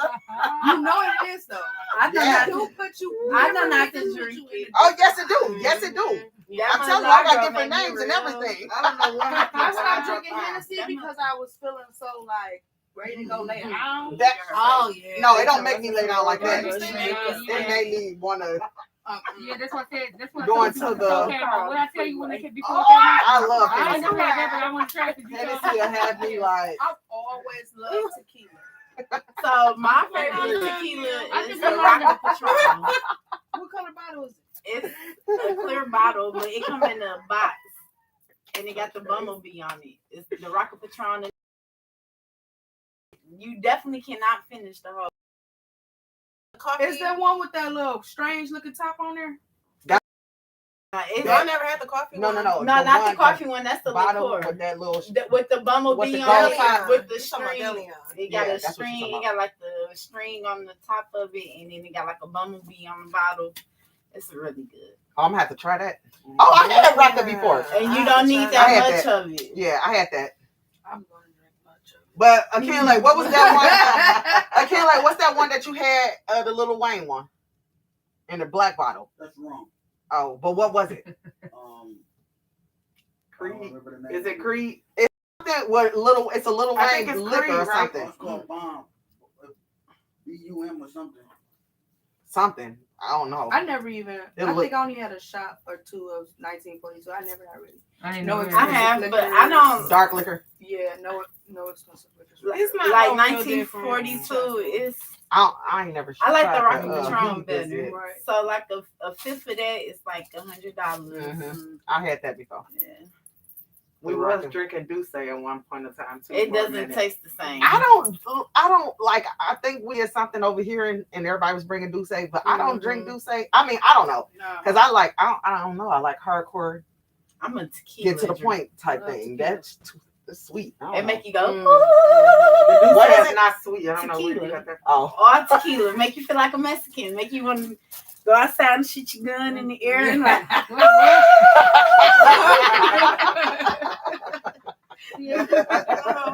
You know it is though. I know Yeah. not to. But you I know never not to do what drink you it. eat. Oh, yes, it do. Yes, it do. That I'm telling you, I got Milagro different make me names and real- everything. I don't know what I happened. stopped drinking Hennessy because I was feeling so like ready to go lay down. That- Oh, yeah. No, it don't make me lay down like that. Yeah. It made me want to. Yeah, that's what I said. That's what Going I told to you the- before it came out. What I tell you when it came before Oh, it came out? I love I ain't Hennessy. never had that, but I want to try it. 'cause you Hennessy told me. will have me like. I've always loved tequila. So my favorite tequila I is just the learned Rocket Patron. What color bottle is it? It's a clear bottle, but it comes in a box, and it got the bumblebee on it. It's the Rocket Patron. You definitely cannot finish the whole. Is that one with that little strange looking top on there? It's, I never had the coffee. No, no, one. no. no, not one, the coffee one. That's the bottle liqueur. with that little. With the bumblebee With the on gold it, top. with the You talking about string. Delion. It got Yeah, a that's what string. you're It talking got like the string on the top of it, and then it got like a bumblebee on the bottle. It's really good. Oh, I'm gonna have to try that. Oh, I had Rocket before. And you I don't have to need try that that. much of it. Yeah, I had that. I'm gonna drink much of it. But again, like, what was that one? Again, like, what's that one that you had? The Little Wayne one, in the black bottle. That's wrong. Oh, but what was it? I don't remember the name. Is it Creed? It's something. What little? It's a Little I Wayne think it's liquor Creed, or right? something. It's called Bomb. BUM or something. Something. I don't know. I never even. It I look- think I only had a shot or two of 1942. I never had really. I didn't No, know. it's- I have, but I don't. Dark liquor. Yeah, no expensive liquor. It's not Like all real different. 1942. It's I ain't never. I like the tried Rocket the, Patron Beauty Biz better. yet. Right. So like a fifth of that is like $100. Mhm. I had that before. Yeah. We The was Rocket. drinking Douce at one point in time too. It for a doesn't minute. taste the same. I don't like. I think we had something over here, and everybody was bringing Douce, but I don't drink Douce. I mean, I don't know, No. because I don't know. I like hardcore, I'm a tequila. get to the drinker. point type I love thing. tequila. That's too sweet. I don't It know. make you go. The Douce What is is it? not sweet. I don't know where Tequila. you got that. Oh, All tequila make you feel like a Mexican. Make you want to go outside and shoot your gun in the air and like. Yeah.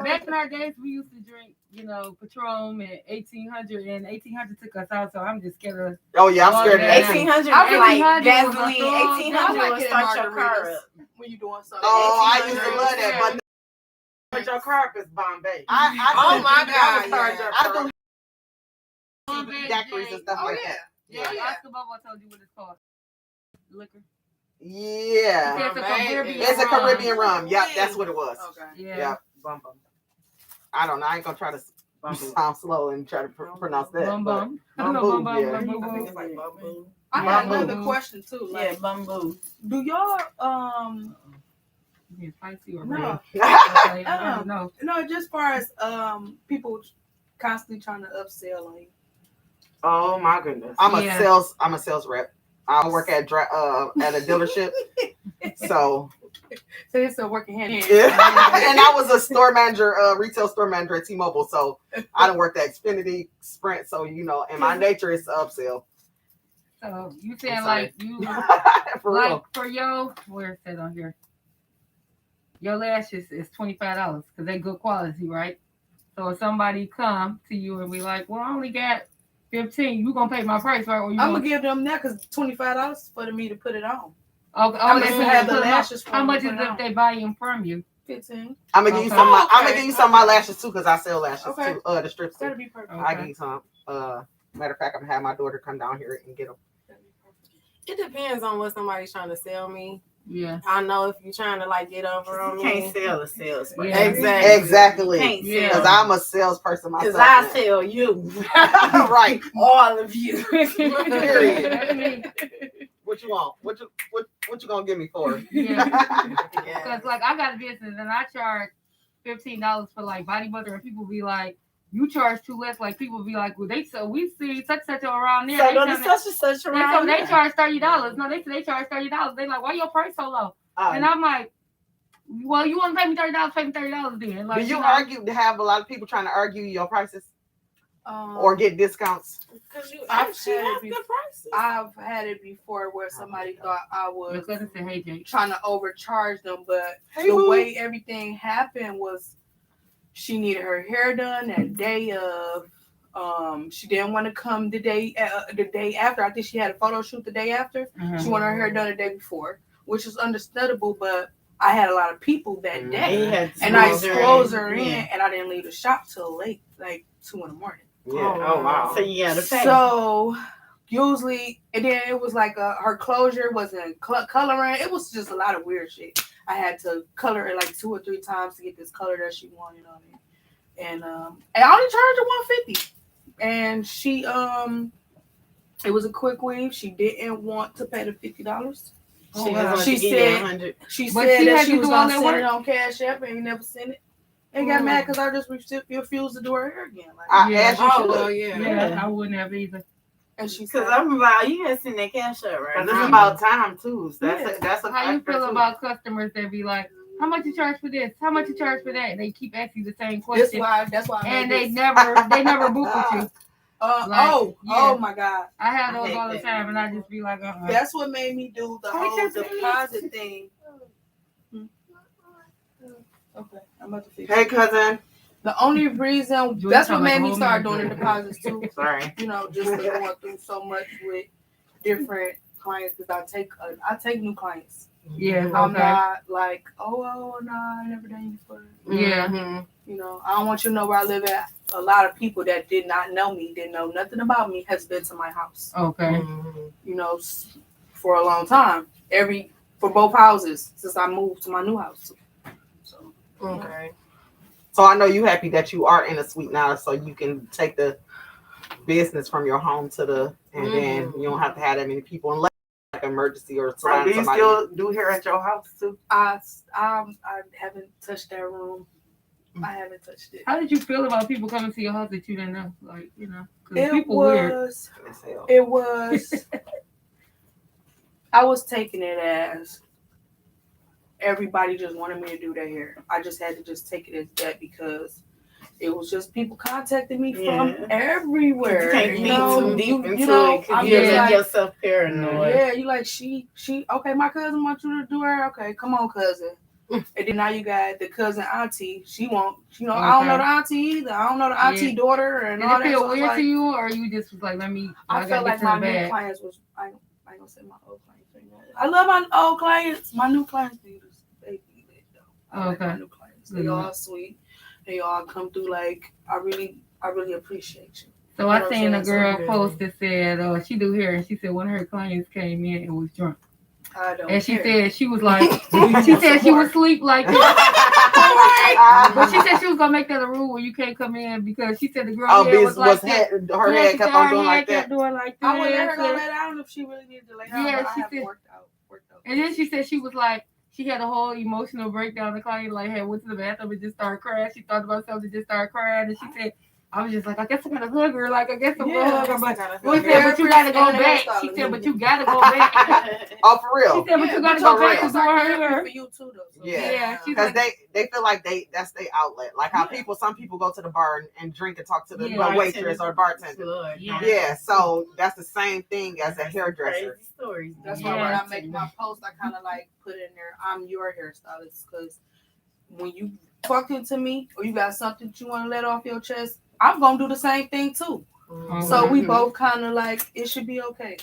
Back in our days, we used to drink, Patron and 1800, and 1800 took us out. So I'm just scared of. oh yeah, I'm scared of that. 1800 I and really like 1800 was gasoline. a strong- 1800 I will like start your getting car margaritas. up. When you doing something. Oh, I used to 1800s. love that, but But your carp is Bombay. I Oh do- my God, I yeah. do Bombay, daiquiris and stuff Oh like yeah. that. Yeah, Yeah. Oscar Bobo told you what it's called. Liquor. Yeah, It's a Caribbean it's a rum. Caribbean rum. Yep, that's what it was. Okay. Yeah. Yep. Bum bum. I don't know. I ain't gonna try to sound slow and try to pronounce that. Bum bum. Bum, yeah. I think it's like bamboo. I got Bamboo. another question too. Yeah, Like, bamboo. do y'all Yeah, spicy or no red? No. no just far as people constantly trying to upsell on you? Oh my goodness. I'm a sales rep. I work at a dealership. So it's a working hand in hand. yeah. And I was a store manager, retail store manager at T-Mobile. So I done worked at Xfinity, Sprint. So and my nature is to upsell. So you saying like you For like real. for your where's that on here? Your lashes is $25 because they good quality, right? So if somebody come to you and be like, "Well, I only got 15, you gonna pay my price, right?" Or you I'm gonna give them that because $25 for me to put it on. Okay, I'm okay, gonna so have the put them lashes. how much is if they buy them from you? 15. I'm gonna give you Okay. some. Oh, I'm gonna okay. give you some of my lashes too because I sell lashes Okay. too. The strips That'll too. be perfect. I give you some. Matter of fact, I'm gonna have my daughter come down here and get them. It depends on what somebody's trying to sell me. Yeah. I know if you're trying to like get over on You me. can't sell a salesperson. Yeah. Exactly. Can't Yeah. Because sell. I'm a salesperson myself. Because I man. sell you. Right. All of you. Period. What you want? What you gonna give me for? Yeah. Yeah. Because like I got a business and I charge $15 for like body butter and people be like, "You charge too less." Like people be like, "Well, we see such around there." So They no, tell the me- such and such they around tell me they there. charge $30. No, they charge $30. They like, "Why your price so low?" And I'm like, "Well, you want to pay me $30? Pay me $30 then." Like, Do you know, argue to have a lot of people trying to argue your prices or get discounts? Because you I've actually had it have be- good prices. I've had it before where somebody thought I your was cousin said, "Hey, Jake." trying to overcharge them, but Hey, the boo. way everything happened was she needed her hair done that day of. She didn't want to come the day after. I think she had a photo shoot the day after. She wanted her hair done the day before, which is understandable. But I had a lot of people that day, and I closed her in, and I didn't leave the shop till late, like 2 in the morning. Yeah. Oh wow. So you gotta pay. So usually, and then it was like her closure wasn't coloring. It was just a lot of weird shit. I had to color it like 2 or 3 times to get this color that she wanted on it, and I only charged her $150. And she it was a quick weave. She didn't want to pay the $50. She said she that she was gonna send it on Cash App and never sent it. And got mad because I just refused to do her hair again. Like, I Yeah. asked you Oh, to well, look. yeah. Yeah, I wouldn't have either. and she Because said, I'm about, you gotta send that cash up, right? Because it's about time too. So Yeah. that's a How you factor, feel too. about customers that be like, "How much you charge for this? How much you charge for that?" And they keep asking the same that's question, why I and made they this. never book with you. Oh yeah. my God. I have I those hate all the that. time, and I just be like, That's what made me do the Hey, whole Tiffany. deposit thing. Okay, I'm about to fix Hey it. cousin. The only reason Joy that's what sound like made a me whole start man. doing the deposits too. Sorry. You know, just going through so much with different clients because I take new clients. yeah, I'm okay, not like, oh no, I never done you before. yeah, Mhm. You know, I don't want you to know where I live at. A lot of people that did not know me, didn't know nothing about me, has been to my house. okay, You know, for a long time. For both houses since I moved to my new house. So Okay. So I know you happy that you are in a suite now, so you can take the business from your home to and then you don't have to have that many people unless like emergency or Right, surround do you somebody. still do hair at your house too? I haven't touched that room. I haven't touched it. How did you feel about people coming to your house that you didn't know? Like, you know, because It people weird. was. As hell. It was. I was taking it as everybody just wanted me to do their hair. I just had to just take it as that because it was just people contacting me from everywhere. You can't You be know, too deep into you know, it because I'm you just let like, yourself paranoid. yeah, you like she. Okay, my cousin wants you to do her. Okay, come on, cousin. And then now you got the cousin auntie. She won't. You know, I don't know the auntie either. I don't know the auntie daughter and Did all it that. feel So it's weird like, to you, or you just was like, let me? I felt like my new clients was. I ain't gonna say my old clients. I love my old clients. My new clients, they be lit though. I like my new clients. They all sweet. They all come through like I really appreciate you. So I seen a girl post that said she do hair, and she said one of her clients came in and was drunk. I don't And she care. said she was like, she said she would sleep like this. But she said she was gonna make that a rule where you can't come in because she said the girl Oh, head was like her that. head kept on doing like that. I would let her go lay down if she really needed to lay down. Yeah, but she I have said. worked out. And then she said she was like, she had a whole emotional breakdown. The client like had went to the bathroom and just started crying. She thought about something, just started crying, and she said, I was just like, I guess I'm gonna hug her. Like, I guess I'm gonna hug her. But we said, but you gotta go back. She said, but you gotta go back. Oh, for real? She said, but you gotta go back to doing her hair. For you too, though. So. Yeah, because they feel like that's their outlet. Like how some people go to the bar and drink and talk to the waitress or bartender. Yeah, so that's the same thing as a hairdresser. That's why when I make my post, I kind of like put in there, I'm your hairstylist, because when you talking to me or you got something that you want to let off your chest, I'm gonna do the same thing too. Mm-hmm. So we both kind of like, it should be okay.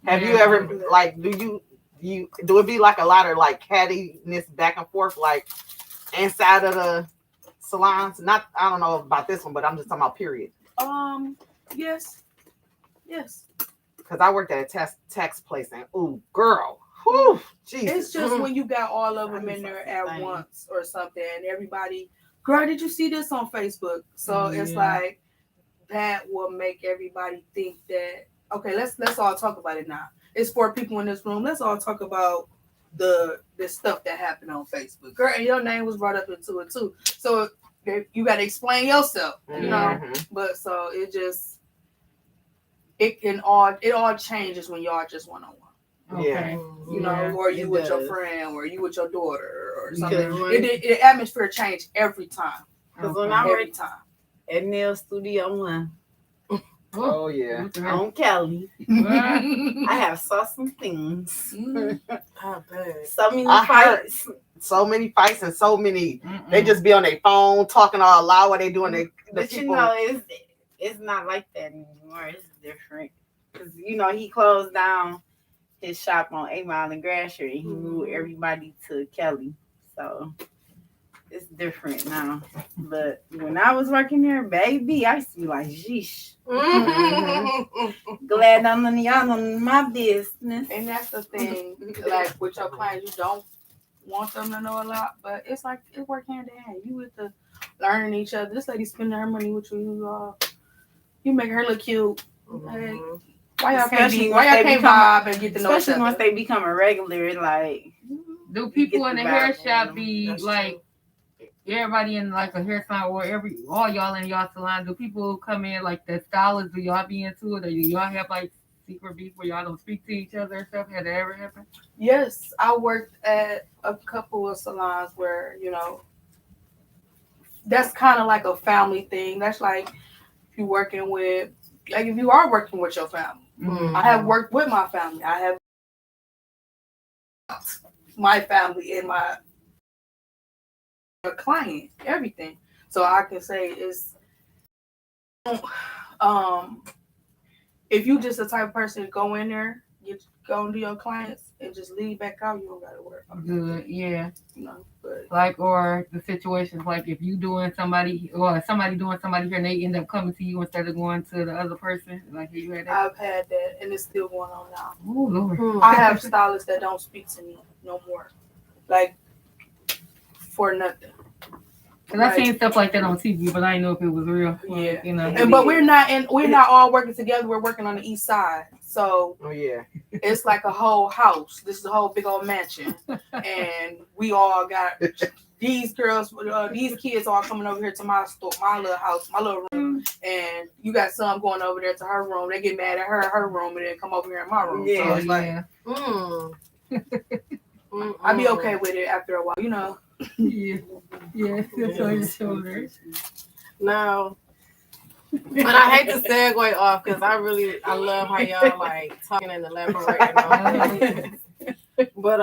Have you ever like do it be like a lot of like cattiness back and forth like inside of the salons? Not, I don't know about this one, but I'm just talking about period. Yes. Because I worked at a tax place and ooh, girl, whew, Jesus. It's just when you got all of them in there at once or something, and everybody, girl, did you see this on Facebook? So it's like that will make everybody think that, okay, let's all talk about it now. It's 4 people in this room. Let's all talk about the stuff that happened on Facebook. Girl, and your name was brought up into it too. So you got to explain yourself, you know. But so it all changes when y'all just one-on-one. Yeah, you know, or you with your friend, or you with your daughter, or something. The atmosphere change every time. Because when I worked at Nail Studio 1. Oh yeah, on Kelly. I have saw some things. So many fights. So many fights and so many. They just be on their phone talking all loud while they doing But people. You know, it's not like that anymore. It's different. Because you know he closed down his shop on 8 Mile and Grasher, and he moved everybody to Kelly. So it's different now. But when I was working there, baby, I used to be like, sheesh. Glad none of y'all know my business. And that's the thing. Like with your clients, you don't want them to know a lot, but it's like it work hand in hand. You with the learning each other. This lady spending her money with you. You make her look cute. Like, why y'all can't vibe and get to know each other? Especially once they become a regular, like. Do people in the hair shop be like everybody in like a hair salon or all y'all in y'all salon? Do people come in like the stylists? Do y'all be into it, or do y'all have like secret beef where y'all don't speak to each other and stuff? Has that ever happened? Yes, I worked at a couple of salons where, you know, that's kind of like a family thing. That's like if you're working with, like if you are working with your family. I have worked with my family. I have my family and my client, everything. So I can say it's if you just the type of person to go in there, you go into your clients and just leave back out, you don't gotta worry about it. Good, yeah. You know, but like, or the situations like if you doing somebody or somebody doing somebody here and they end up coming to you instead of going to the other person. Like you had that? I've had that and it's still going on now. Oh Lord. I have stylists that don't speak to me no more. Like for nothing. Cause I seen stuff like that on TV, but I didn't know if it was real. Yeah, you know. But we're not all working together. We're working on the east side, so it's like a whole house. This is a whole big old mansion, and we all got these girls, these kids all coming over here to my store, my little house, my little room, and you got some going over there to her room. They get mad at her room, and then come over here in my room. Yeah, so it's like, I'll be okay with it after a while, you know. Yeah, it's on your shoulders. No, but I hate to segue off because I love how y'all like talking and elaborating on it. But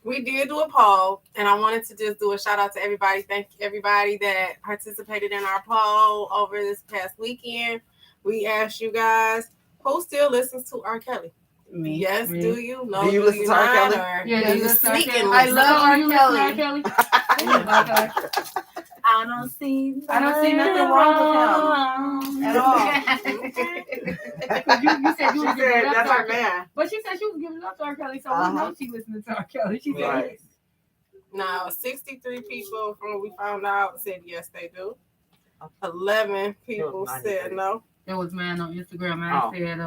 we did do a poll, and I wanted to just do a shout out to everybody. Thank everybody that participated in our poll over this past weekend. We asked you guys who still listens to R. Kelly. Me. Yes, Me. do you? No, do you listen to R. Kelly? Yeah, you sneaking. I love R. Kelly. I don't see nothing wrong with him at all. you said you was giving it up that's to R. our man. But she said she was giving it up to R. Kelly, so we know she listening to R. Kelly. She said, right. Now, 63 people from what we found out said yes, they do. 11 people said no. There was a man on Instagram, and I said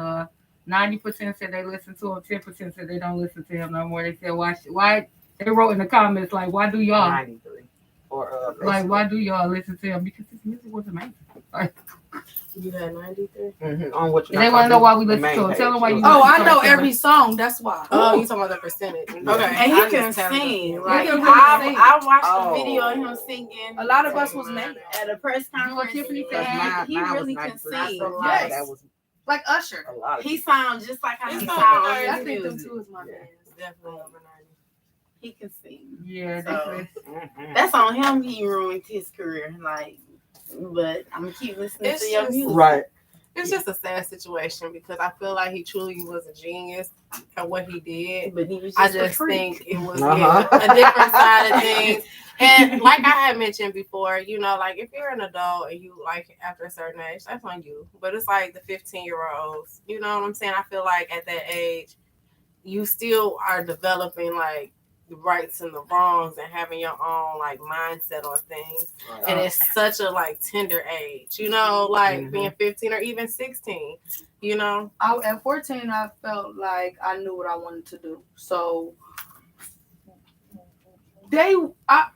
90% said they listen to him, 10% said they don't listen to him no more. They said why they wrote in the comments like, why do y'all 93 or like why do y'all listen to him? Because his music was amazing. Like, you had 93. On what they want to know why we listen to him. Tell them why you. Oh, I know every song. That's why. Oh, you talking about the percentage? Okay, and he can sing. Like I watched the video of him singing. A lot of us was named at a press conference. He really can sing. Yes. Like Usher. He sounds just like how he sounds. I think them two is my man. Definitely over 90. He can sing. Yeah, so, that's on him. He ruined his career. Like, but I'm gonna keep listening to your music. Right. It's just a sad situation because I feel like he truly was a genius at what he did. But he was I just think it was a different side of things. And like I had mentioned before, you know, like if you're an adult and you like after a certain age, that's on you. But it's like the 15-year-olds, you know what I'm saying? I feel like at that age, you still are developing like the rights and the wrongs and having your own like mindset on things. Right. And it's such a like tender age, you know, like being 15 or even 16, you know. At 14, I felt like I knew what I wanted to do. So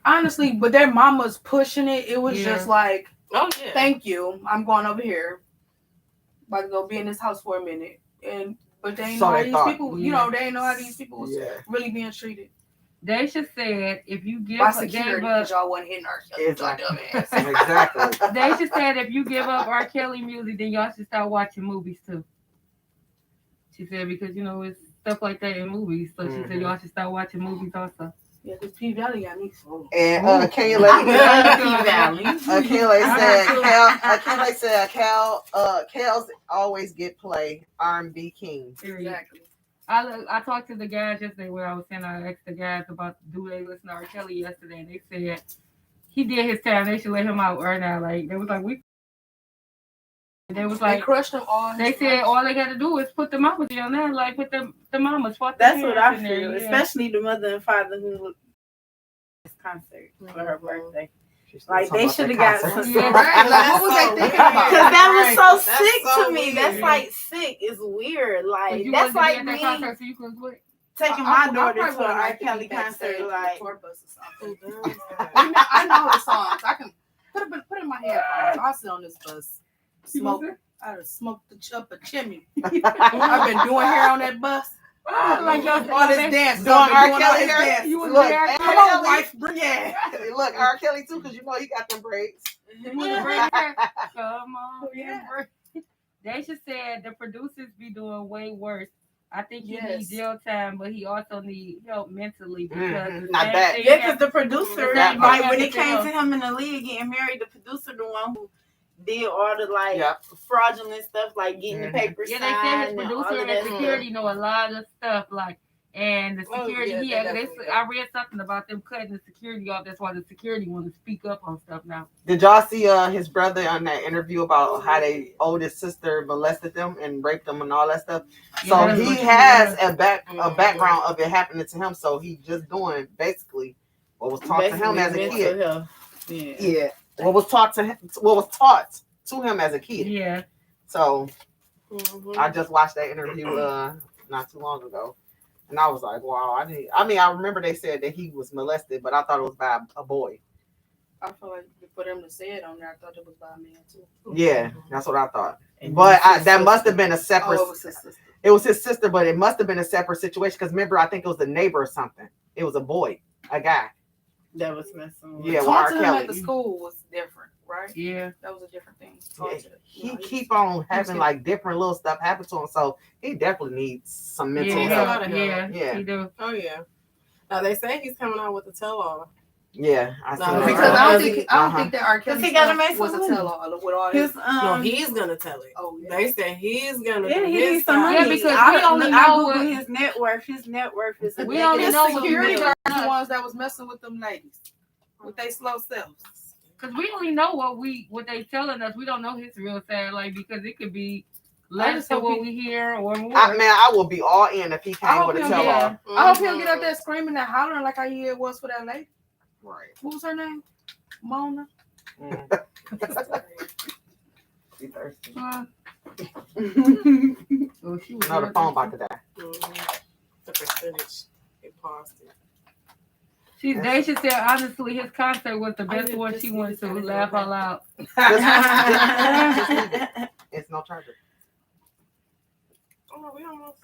honestly, but their mama's pushing it. It was just like, oh yeah, thank you. I'm going over here. About to go be in this house for a minute. But they ain't know how these people, you know, they ain't know how these people was really being treated. They should said if you give up, because y'all wasn't hitting R. Kelly, exactly. They should said if you give up R. Kelly music, then y'all should start watching movies too. She said because you know it's stuff like that in movies, so she said y'all should start watching movies also. Yeah, because P Valley got me full. And KLA said KELZ always get play R&B king. Exactly. I talked to the guys yesterday where I was saying I asked the guys about do they listen to R. Kelly yesterday, and they said he did his time. They should let him out right now. Like they was like they crushed them all. They said all they got to do is put the mamas on there, like with the mamas. That's what I feel, especially the mother and father who this concert for her birthday. Like they should have got some. What was they thinking about? Because that was so sick to me. That's like sick. It's weird. Like that's like me taking my daughter to an R. Kelly concert. Like I know the songs. I can put in my headphones. I'll sit on this bus, smoke. I done smoked up a chimney. I've been doing hair on that bus. Like all this dance, doing R. Kelly hair. You look, come on, wife, bring it. Look, R. Kelly too, because you know he got them braids. Come on, They should say the producers be doing way worse. I think he needs jail time, but he also needs help mentally because not that. Yeah, because the producer, like when it came to him in the league getting married, the producer, the one who did all the like fraudulent stuff, like getting the papers signed. Yeah, they said his producer and security know a lot of stuff, like, and the security. I read something about them cutting the security off. That's why the security want to speak up on stuff now. Did y'all see his brother on that interview about how they oldest sister molested them and raped them and all that stuff? So he has a background of it happening to him. So he just doing basically what was taught to him as a kid. Yeah. What was taught to him as a kid. Yeah. So I just watched that interview not too long ago, and I was like, wow. I remember they said that he was molested, but I thought it was by a boy. I feel like for them to say it on there, I thought it was by a man too. Yeah, that's what I thought. But that must have been a separate. It was his sister. It was his sister, but it must have been a separate situation because remember, I think it was a neighbor or something. It was a boy, a guy. That was messing with. Yeah, talking to him at the school was different, right? Yeah, that was a different thing. He keep on having like different little stuff happen to him, so he definitely needs some mental help. Yeah, he do. Oh yeah. Now they say he's coming out with a tell-all. Yeah, I see. Because I don't think that R. Kelly was a tell-all with all his. No, he's gonna tell it. Oh, yeah. They said he's gonna. Yeah, he needs some money. Yeah, because we only know his net worth. His net worth is. We only know security guards the ones that was messing with them ladies with their slow selves. Because we only know what they telling us. We don't know his real side, like because it could be less than what we hear or more. I will be all in if he came with a tell-all. I hope he'll get up there screaming and hollering like how he was for that lady. Right. What was her name? Mona. She thirsty. Oh, she was No, the phone about to die. The percentage. It paused it. Daisha said honestly his concert was the best one she went to. Laugh out loud. Just leave it. It's no charger. Oh, we almost.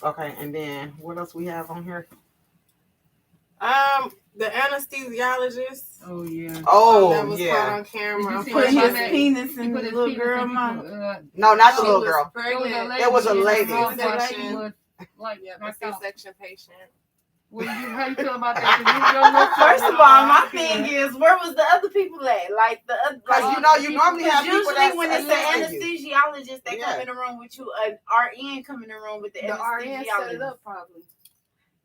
Okay, and then what else we have on here? The anesthesiologist. Oh yeah. Oh that was caught yeah. on camera. Did you Put see his that? penis in He the put his little penis girl in mouth. No, not the She little was girl. pregnant. It was a lady. She was C-section. like, Yeah, my a C-section patient. how you feel about that? 'Cause you don't know First of all, my thing is, where was the other people at? Like the other, Because like, you normally have people usually that when it's the assist you. anesthesiologist that Yeah. come in the room with you, an RN come in the room with the The RN set it anesthesiologist. up probably.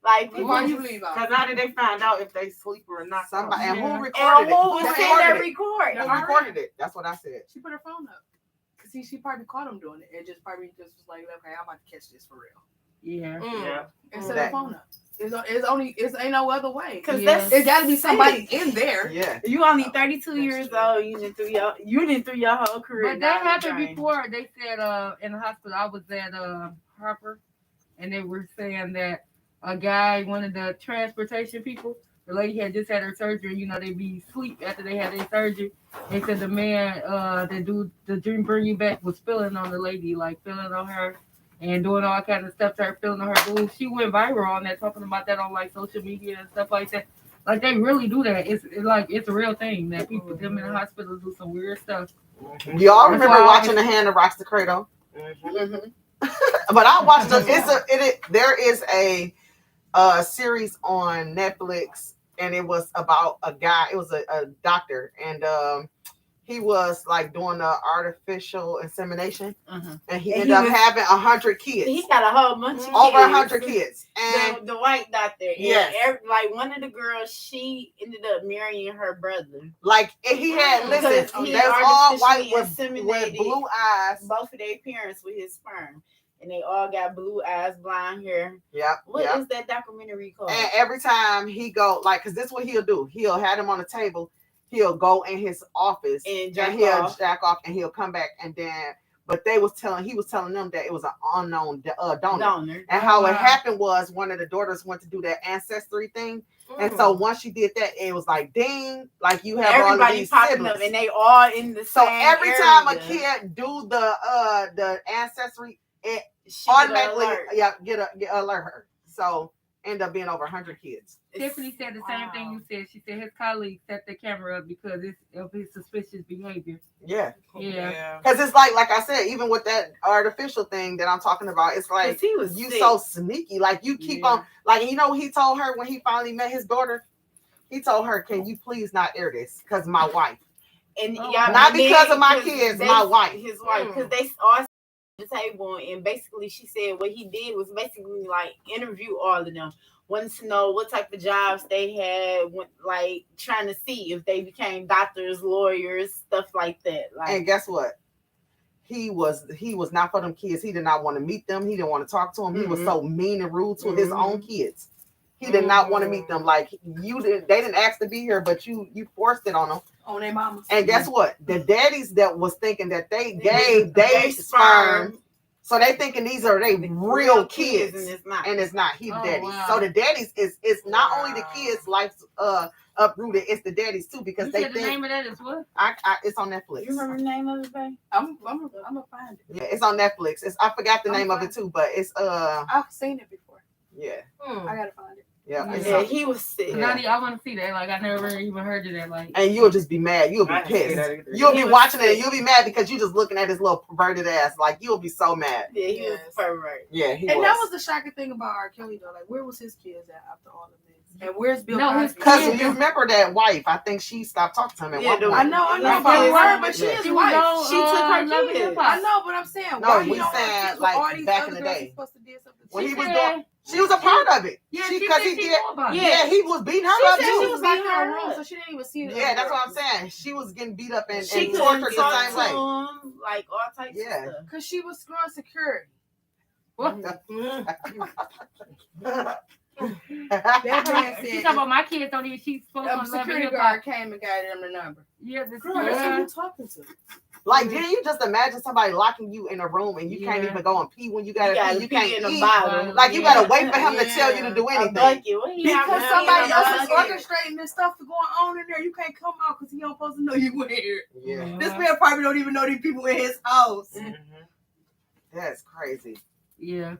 Like Why people, you leave out? Because how did they find out if they sleep or not? Somebody and who Yeah. recorded and it? who was sitting there Who recording? recorded it? That's what I said. She put her phone up. Cause she probably caught him doing it and just was like, okay, I'm about to catch this for real. Yeah. Yeah. And set That- her phone up. It's ain't no other way. Because Yeah. that's It got to be somebody sick. in there. Yeah. You only 32 That's years true. old. You didn't through your whole career. But that down the happened drain. before. They said in the hospital. I was at Harper, and they were saying that a guy, one of the transportation people, the lady had just had her surgery. You know, they be asleep after they had their surgery. They said the man that do the dream bring you back was spilling on the lady, like spilling on her and doing all kind of stuff to her, spilling on her boobs. She went viral on that, talking about that on like social media and stuff like that. Like they really do that. It's a real thing that people them in the hospital do some weird stuff. Y'all remember That's why watching The Hand That Rocks the Cradle? But I watched there is a series on Netflix, and it was about a guy. It was a doctor, and he was like doing the artificial insemination, and he ended up having 100 kids. He got a whole bunch of Over kids. 100 kids, and The white doctor. Yes. Like one of the girls, she ended up marrying her brother. like he had Because listen, he they was all white artificially with blue eyes. both of their parents with his sperm. And they all got blue eyes, blonde hair. Yep. What yep. is that documentary called? And every time he go, like, because this is what he'll do. He'll have them on the table. He'll go in his office And he'll off. jack off, and he'll come back, and then. But he was telling them that it was an unknown donor. And how it happened was one of the daughters went to do that ancestry thing, and so once she did that, it was like ding, like you have all of these popping siblings, up, and they all in the so same every area. time a kid do the ancestry, it She get automatically alert. get alert her. So end up being over 100 kids. Tiffany said the same thing you said. She said his colleagues set the camera up because of his suspicious behavior. Yeah. Yeah. Because it's like I said, even with that artificial thing that I'm talking about, it's like he was you sick. so sneaky. Like you keep on, like, you know, he told her when he finally met his daughter, he told her, can you please not air this? Because my wife. And Not because of my kids, my wife. His wife. Because they all sat at the table, and basically she said what he did was basically like interview all of them. Wanted to know what type of jobs they had, like trying to see if they became doctors, lawyers, stuff like that. Like, And guess what? He was not for them kids. He did not want to meet them. He didn't want to talk to them. He was so mean and rude to his own kids. He did not want to meet them. Like you did. They didn't ask to be here, but you forced it on them. On their mamas. And guess what? The daddies that was thinking that they gave their sperm. So they thinking these are they real kids, and it's not. He's the daddy. So the daddies is not only the kids' life's uprooted, it's the daddies too, because You they said think the name of that is what? it's on Netflix. You remember the name of it, babe? I'm gonna find it. Yeah, it's on Netflix. I forgot the name of it too, but it's I've seen it before. yeah. I gotta find it. Yeah, Yeah, he was sick. Nani, I want to see that. Like I never even heard of that. Like, and you'll just be mad. You'll be I didn't see pissed. that either. You'll He be was watching it, sick. and you'll be mad because you just looking at his little perverted ass. Like you'll be so mad. Yeah, he was pervert. Yeah, he And was. that was the shocking thing about R. Kelly though. Like, where was his kids at after all of this? And where's Bill No, his Cosby? Because you remember that wife. I think she stopped talking to him at Yeah, one the- point. I know, Yeah, but yeah. word, but she Yeah. is she was white. on, She took her Love and kids. Hip Hop. I know, but I'm saying, No, why we you don't saying, have kids with like, all these back other in the girls day. who's supposed to do something? When She he was said- doing, she was a part of it. Yeah, she she because said he she did. knew about it. Yeah, he was beating her She up said too. she was like beating her her room, up. so she didn't even see it. Yeah, that's what I'm saying. She was getting beat up and She couldn't tortured the talk same to way. him, like all types Yeah. of stuff. Because she was screwing security. What? That man She said talking about my kids don't even. She's supposed a to security guard came and got him the number. Yeah, the Girl, that's who you talking to. Like, didn't you just imagine somebody locking you in a room and you can't even go and pee when you gotta pee? You can't in a eat. bottle. Like, you gotta wait for him to tell you to do anything. Because somebody else is orchestrating this stuff going on in there. You can't come out because he don't supposed to know you were here. Yeah. This man probably don't even know these people in his house. That's crazy. Yeah.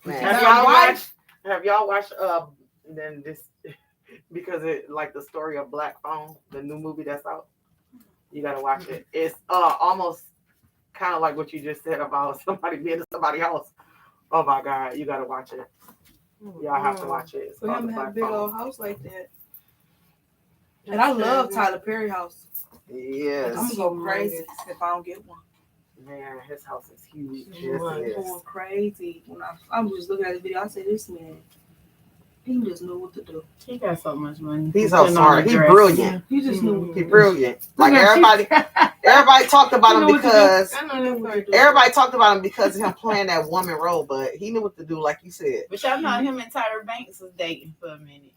Man. Have y'all watched then this because it like the story of Black Phone, the new movie that's out? You gotta watch it. It's almost kind of like what you just said about somebody being in somebody's house. Oh my God, you gotta watch it. Y'all have to watch it. It's For called him The to have a Black big Phone. old house like that. And I love Tyler Perry house. Yes. I'm gonna go crazy if I don't get one. Man, his house is huge. Yes, I'm it is. going crazy. When I'm just looking at the video, I say, this man, he just knew what to do. He got so much money. He's so smart. He's brilliant. He just knew what to He's do. brilliant. Like everybody talked about him because everybody talked about him because of him playing that woman role, but he knew what to do, like you said. But y'all know him and Tyra Banks was dating for a minute.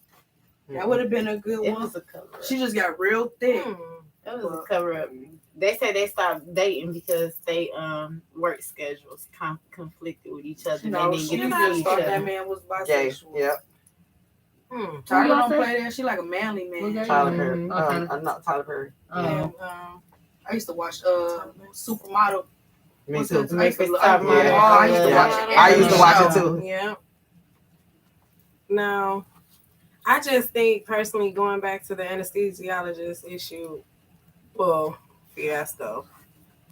That would have been a good It one. was a cover up. She just got real thick. That was a cover up. They said they stopped dating because they work schedules conflicted with each other. No, they she didn't get just to see each thought other. that man was Gay. bisexual. Yeah. Tyler don't play that. She like a manly man. Tyler Perry. Mhm. I'm not Tyler Perry. And, I used to watch Supermodel. Me too. I used to Top Model. Yeah. I used to watch it. I used to watch it too. Yeah. No, I just think personally, going back to the anesthesiologist issue, well, fiasco.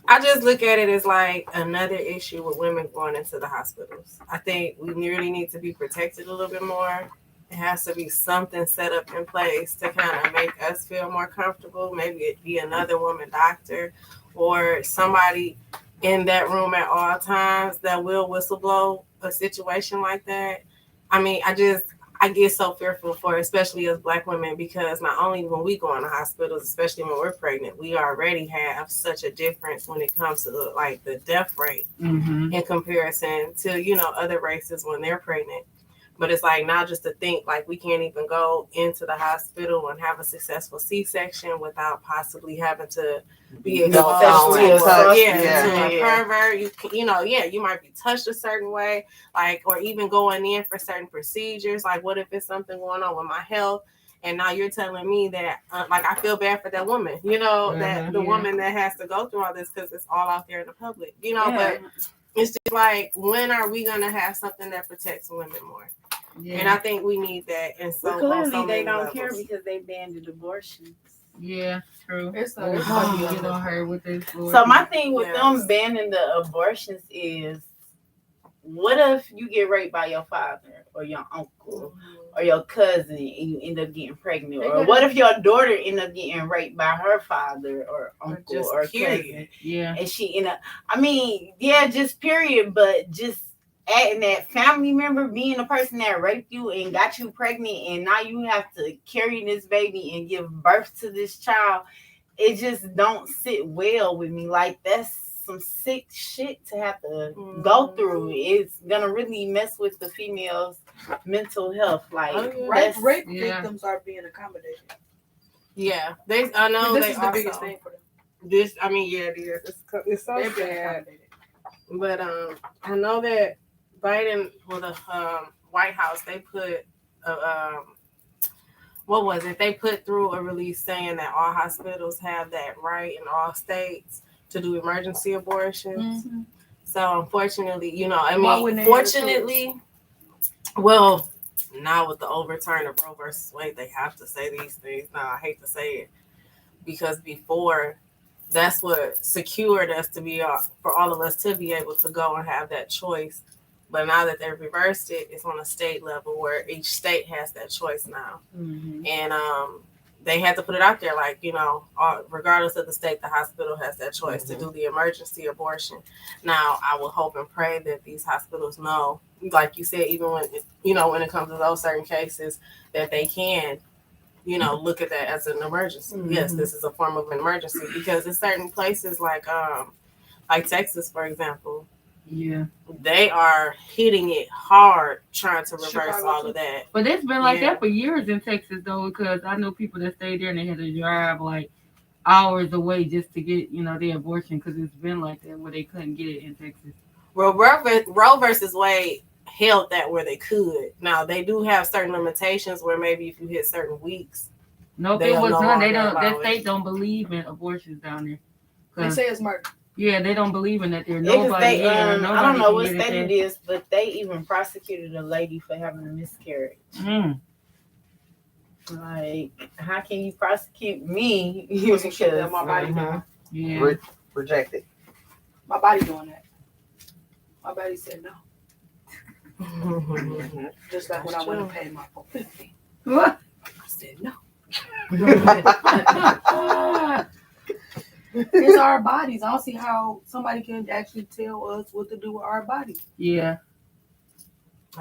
I just look at it as like another issue with women going into the hospitals. I think we really need to be protected a little bit more. It has to be something set up in place to kind of make us feel more comfortable. Maybe it be another woman doctor or somebody in that room at all times that will whistleblow a situation like that. I mean, I get so fearful for, especially as Black women, because not only when we go into hospitals, especially when we're pregnant, we already have such a difference when it comes to like the death rate in comparison to, other races when they're pregnant. But it's like now just to think like we can't even go into the hospital and have a successful C-section without possibly having to be exposed to a pervert. You might be touched a certain way, like, or even going in for certain procedures. Like, what if it's something going on with my health? And now you're telling me that, like, I feel bad for that woman, that the woman that has to go through all this because it's all out there in the public, but it's just like, when are we going to have something that protects women more? Yeah. And I think we need that. And so clearly they don't care because they banned abortions. Yeah, true. It's get on her with this. So my thing with them banning the abortions is, what if you get raped by your father or your uncle or your cousin and you end up getting pregnant? Or what if your daughter end up getting raped by her father or uncle or cousin? Yeah. And she end up, just period, but just adding that family member being the person that raped you and got you pregnant, and now you have to carry this baby and give birth to this child. It just don't sit well with me. Like, that's some sick shit to have to go through. It's gonna really mess with the female's mental health. Like, rape victims are being accommodated. Yeah, I know this they is the biggest thing for them. It is. It's so sad. But I know that Biden, the White House, they put what was it? They put through a release saying that all hospitals have that right in all states to do emergency abortions. Mm-hmm. So unfortunately, fortunately, well, now with the overturn of Roe versus Wade, they have to say these things. Now, I hate to say it, because before, that's what secured us to be for all of us to be able to go and have that choice. But now that they've reversed it, it's on a state level where each state has that choice now. Mm-hmm. And they had to put it out there, like, regardless of the state, the hospital has that choice to do the emergency abortion. Now, I will hope and pray that these hospitals know, like you said, even when, when it comes to those certain cases, that they can, look at that as an emergency. Mm-hmm. Yes, this is a form of an emergency, because in certain places like Texas, for example, Yeah. They are hitting it hard trying to reverse Chicago all too. of that. But it's been like Yeah. that for years in Texas though, because I know people that stayed there and they had to drive like hours away just to get, their abortion, because it's been like that where they couldn't get it in Texas. Well, Roe versus Wade held that where they could. Now they do have certain limitations where maybe if you hit certain weeks. Nope, They'll it was no none. They longer don't. That allow it. state don't believe in abortions down there. They say it's murder. Yeah, they don't believe in that. There, Yeah, 'cause nobody. they, nobody I don't know can what get state it there. is, but they even prosecuted a lady for having a miscarriage. Mm. Like, how can you prosecute me? You wasn't sure that my body Uh-huh. Yeah. Rejected. My body doing that. My body said no. Just like when I went to pay my $450. What? I said no. It's our bodies. I don't see how somebody can actually tell us what to do with our bodies. Yeah.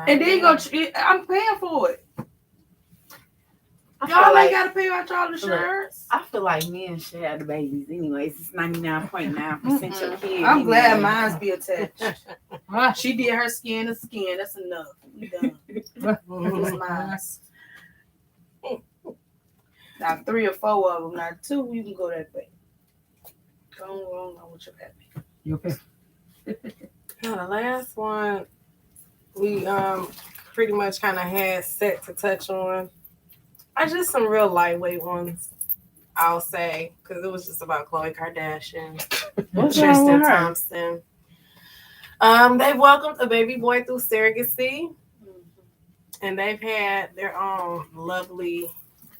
And then I'm paying for it. I Y'all feel like, ain't got to pay out y'all insurance. I feel like men should have the babies anyways. It's 99.9% your kid. I'm glad anyway. mine's be attached. She did her skin to skin. That's enough. We done. It's mine. Now 3 or 4 of them. Now 2, you can go that way. Go on with your baby. You okay? The last one we pretty much kind of had set to touch on. Are just some real lightweight ones, I'll say, because it was just about Khloe Kardashian, What's wrong Tristan with her? Thompson. They've welcomed a baby boy through surrogacy, and they've had their own lovely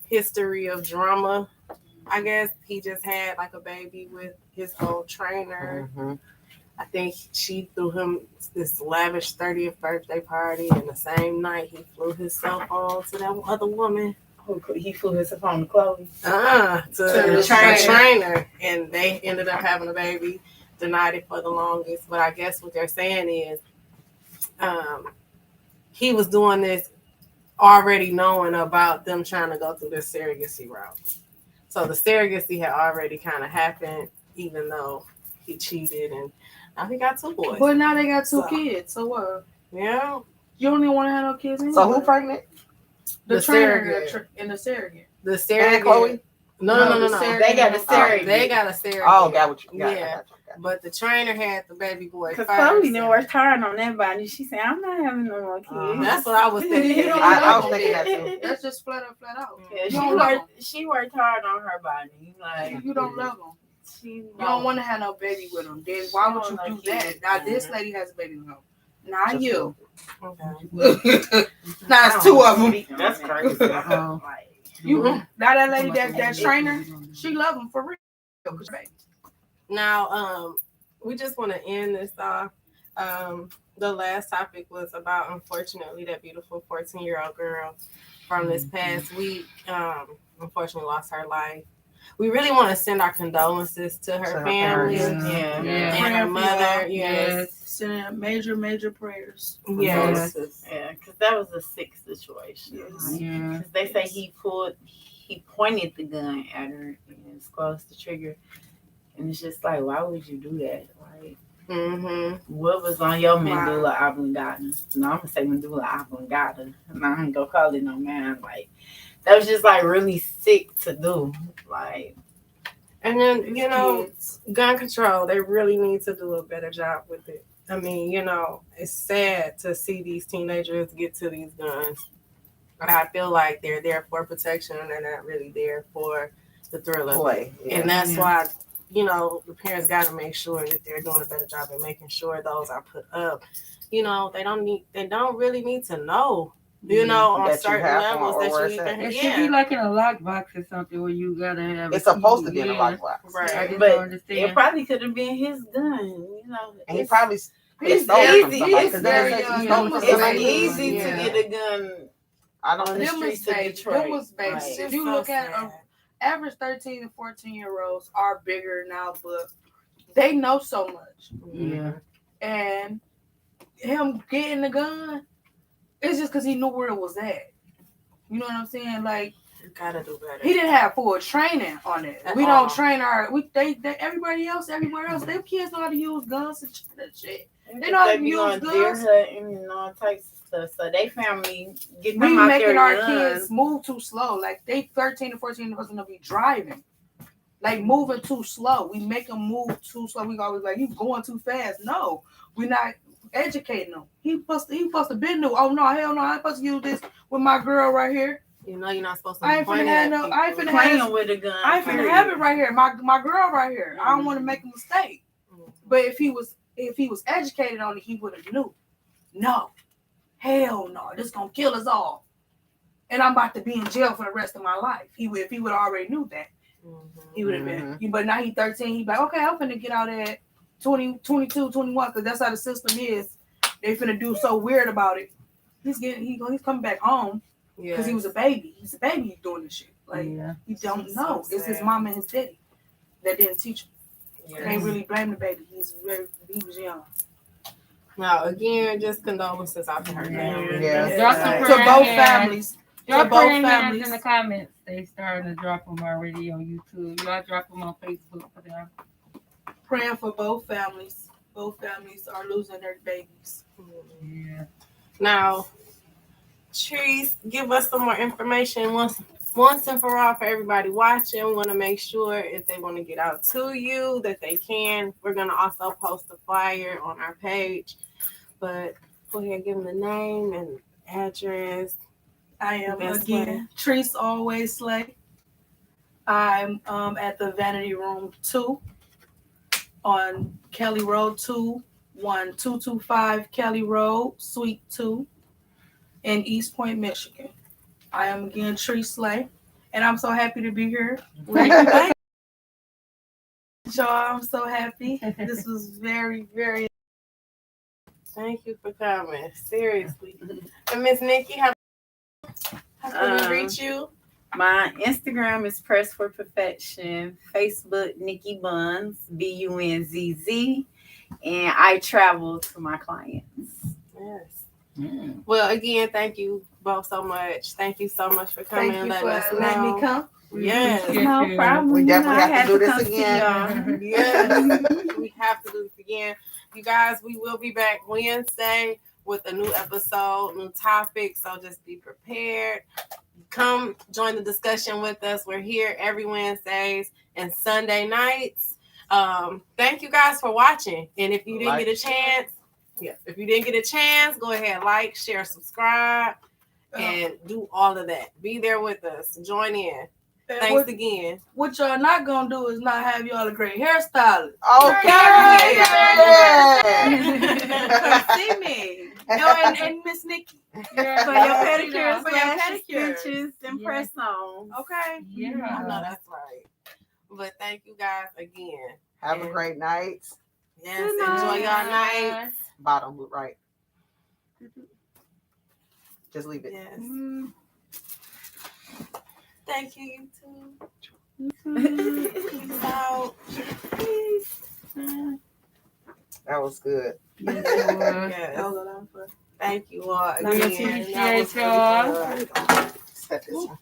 history of drama. I guess he just had like a baby with his old trainer. Mm-hmm. I think she threw him this lavish 30th birthday party, and the same night he flew himself on to that other woman. He flew himself on the Chloe. To the trainer, and they ended up having a baby. Denied it for the longest, but I guess what they're saying is, he was doing this already knowing about them trying to go through this surrogacy route. So the surrogacy had already kind of happened, even though he cheated, and now he got 2 boys. But now they got 2 kids. So what? Yeah, You don't even want to have no kids anyway. So who pregnant? The surrogate. trainer and the surrogate. the surrogate. And Khloe? No. They got a surrogate. They got a surrogate. Oh, got what you got. Yeah. But the trainer had the baby boy Because first. Chloe never worked hard on that body. She said, I'm not having no more kids. That's what I was thinking. You don't I was love thinking them. that too. That's just flat out. Yeah, You don't love them. she worked hard on her body. Like, You don't love them. she You don't want to have no baby with them. Then why would you do that? Now this lady has a baby with him. Not you. Okay. Now it's 2 of them. That's crazy. Uh-oh. You now that lady that trainer, she love him for real. Now, we just want to end this off. The last topic was about, unfortunately, that beautiful 14-year-old girl from this past week. Unfortunately, lost her life. We really want to send our condolences to her family Yeah. and her mother. Yes. Sending major prayers. Yes. Yeah, because that was a sick situation. Yeah. Because they say he pointed the gun at her and squelched the trigger. And it's just like, why would you do that? Like, what was on your medulla oblongata? No, I'm going to say medulla oblongata. I'm not going to go call it no man. Like, that was just like really sick to do. Like, And then, gun control, they really need to do a better job with it. I mean, it's sad to see these teenagers get to these guns. But I feel like they're there for protection and they're not really there for the thrill of it. And that's why, the parents got to make sure that they're doing a better job at making sure those are put up. They don't really need to know, on That certain levels that you need to It should be like in a lockbox or something where you gotta have. It's supposed to be in a lockbox. Right. I just but don't understand. it probably could have been his gun. And he probably It's stole it from easy. somebody, It's 'cause then they say very he young. stole it from It's somebody. easy Yeah. to get a gun. I don't on the Them streets was of babies. Detroit. Them was babies. Like, If you look at average 13 and 14-year-olds are bigger now, but they know so much. Yeah. And him getting the gun, it's just because he knew where it was at. You know what I'm saying? Like, You gotta do better. he didn't have full training on it. At We all. don't train they everywhere else, their kids know how to use guns and that shit. They know how to be use on deer guns. hunting and all types of stuff. So they family getting We them out making there our young. kids move too slow. Like they 13 to 14 of us gonna be driving. Like moving too slow. We make them move too slow. We always like, you going too fast. No, we're not educating them. He supposed to been new. Oh no, hell no, I ain't supposed to use this with my girl right here. You know you're not supposed to I ain't finna have no. I ain't finna Playing have. with a gun. I ain't finna have it right here. My girl right here. I don't want to make a mistake. But if he was educated on it, he would have knew. No, hell no, this gonna kill us all, and I'm about to be in jail for the rest of my life. If he would already knew that, he would have been. But now he's 13. He's like, okay, I'm finna get out at 20, 22, 21, because that's how the system is. They finna do so weird about it. He's coming back home because he was a baby. He's a baby. He's doing this shit. Like he don't know. So it's his mom and his daddy that didn't teach him. Yes. Can't really blame the baby. He was young. Now again, just condolences out to her family. To both families. Drop both families in the comments. They starting to drop them already on YouTube. Y'all drop them on Facebook for them. Praying for both families. Both families are losing their babies. Yeah. Now, Trees, give us some more information once and for all for everybody watching. We want to make sure if they want to get out to you that they can. We're going to also post a flyer on our page. But go ahead, give them the name and address. I am again Trees Always Slay. I'm at the Vanity Room 2 on Kelly Road 21225 Kelly Road, Suite 2 in East Point, Michigan. I am again Trees Slay, and I'm so happy to be here. Y'all, I'm so happy. This was very, very. Thank you for coming. Seriously. And Miss Nikki, how can we reach you? My Instagram is Press for Perfection. Facebook, Nikki Buns, BUNZZ. And I travel to my clients. Yes. Well, again, thank you both so much. Thank you so much for coming and letting us know. Letting me come. Yes. No problem. We definitely have to do this again. Yes. We have to do this again. You guys, we will be back Wednesday with a new episode, new topic. So just be prepared. Come join the discussion with us. We're here every Wednesdays and Sunday nights. Thank you guys for watching. And if you didn't get a chance, go ahead, like, share, subscribe, and do all of that. Be there with us. Join in. Thanks again. What y'all not gonna do is not have y'all a great hairstylist. Okay. See me. And Miss Nikki. For your pedicures, extensions, and press on. Okay. Yeah. I know that's right. But thank you guys again. Have a great night. Yes, enjoy y'all night. Bottom right. Just leave it. Yes. Thank you, you too. Peace out. Peace. That was good. Yes. Thank you all We again. appreciate y'all. Set this one.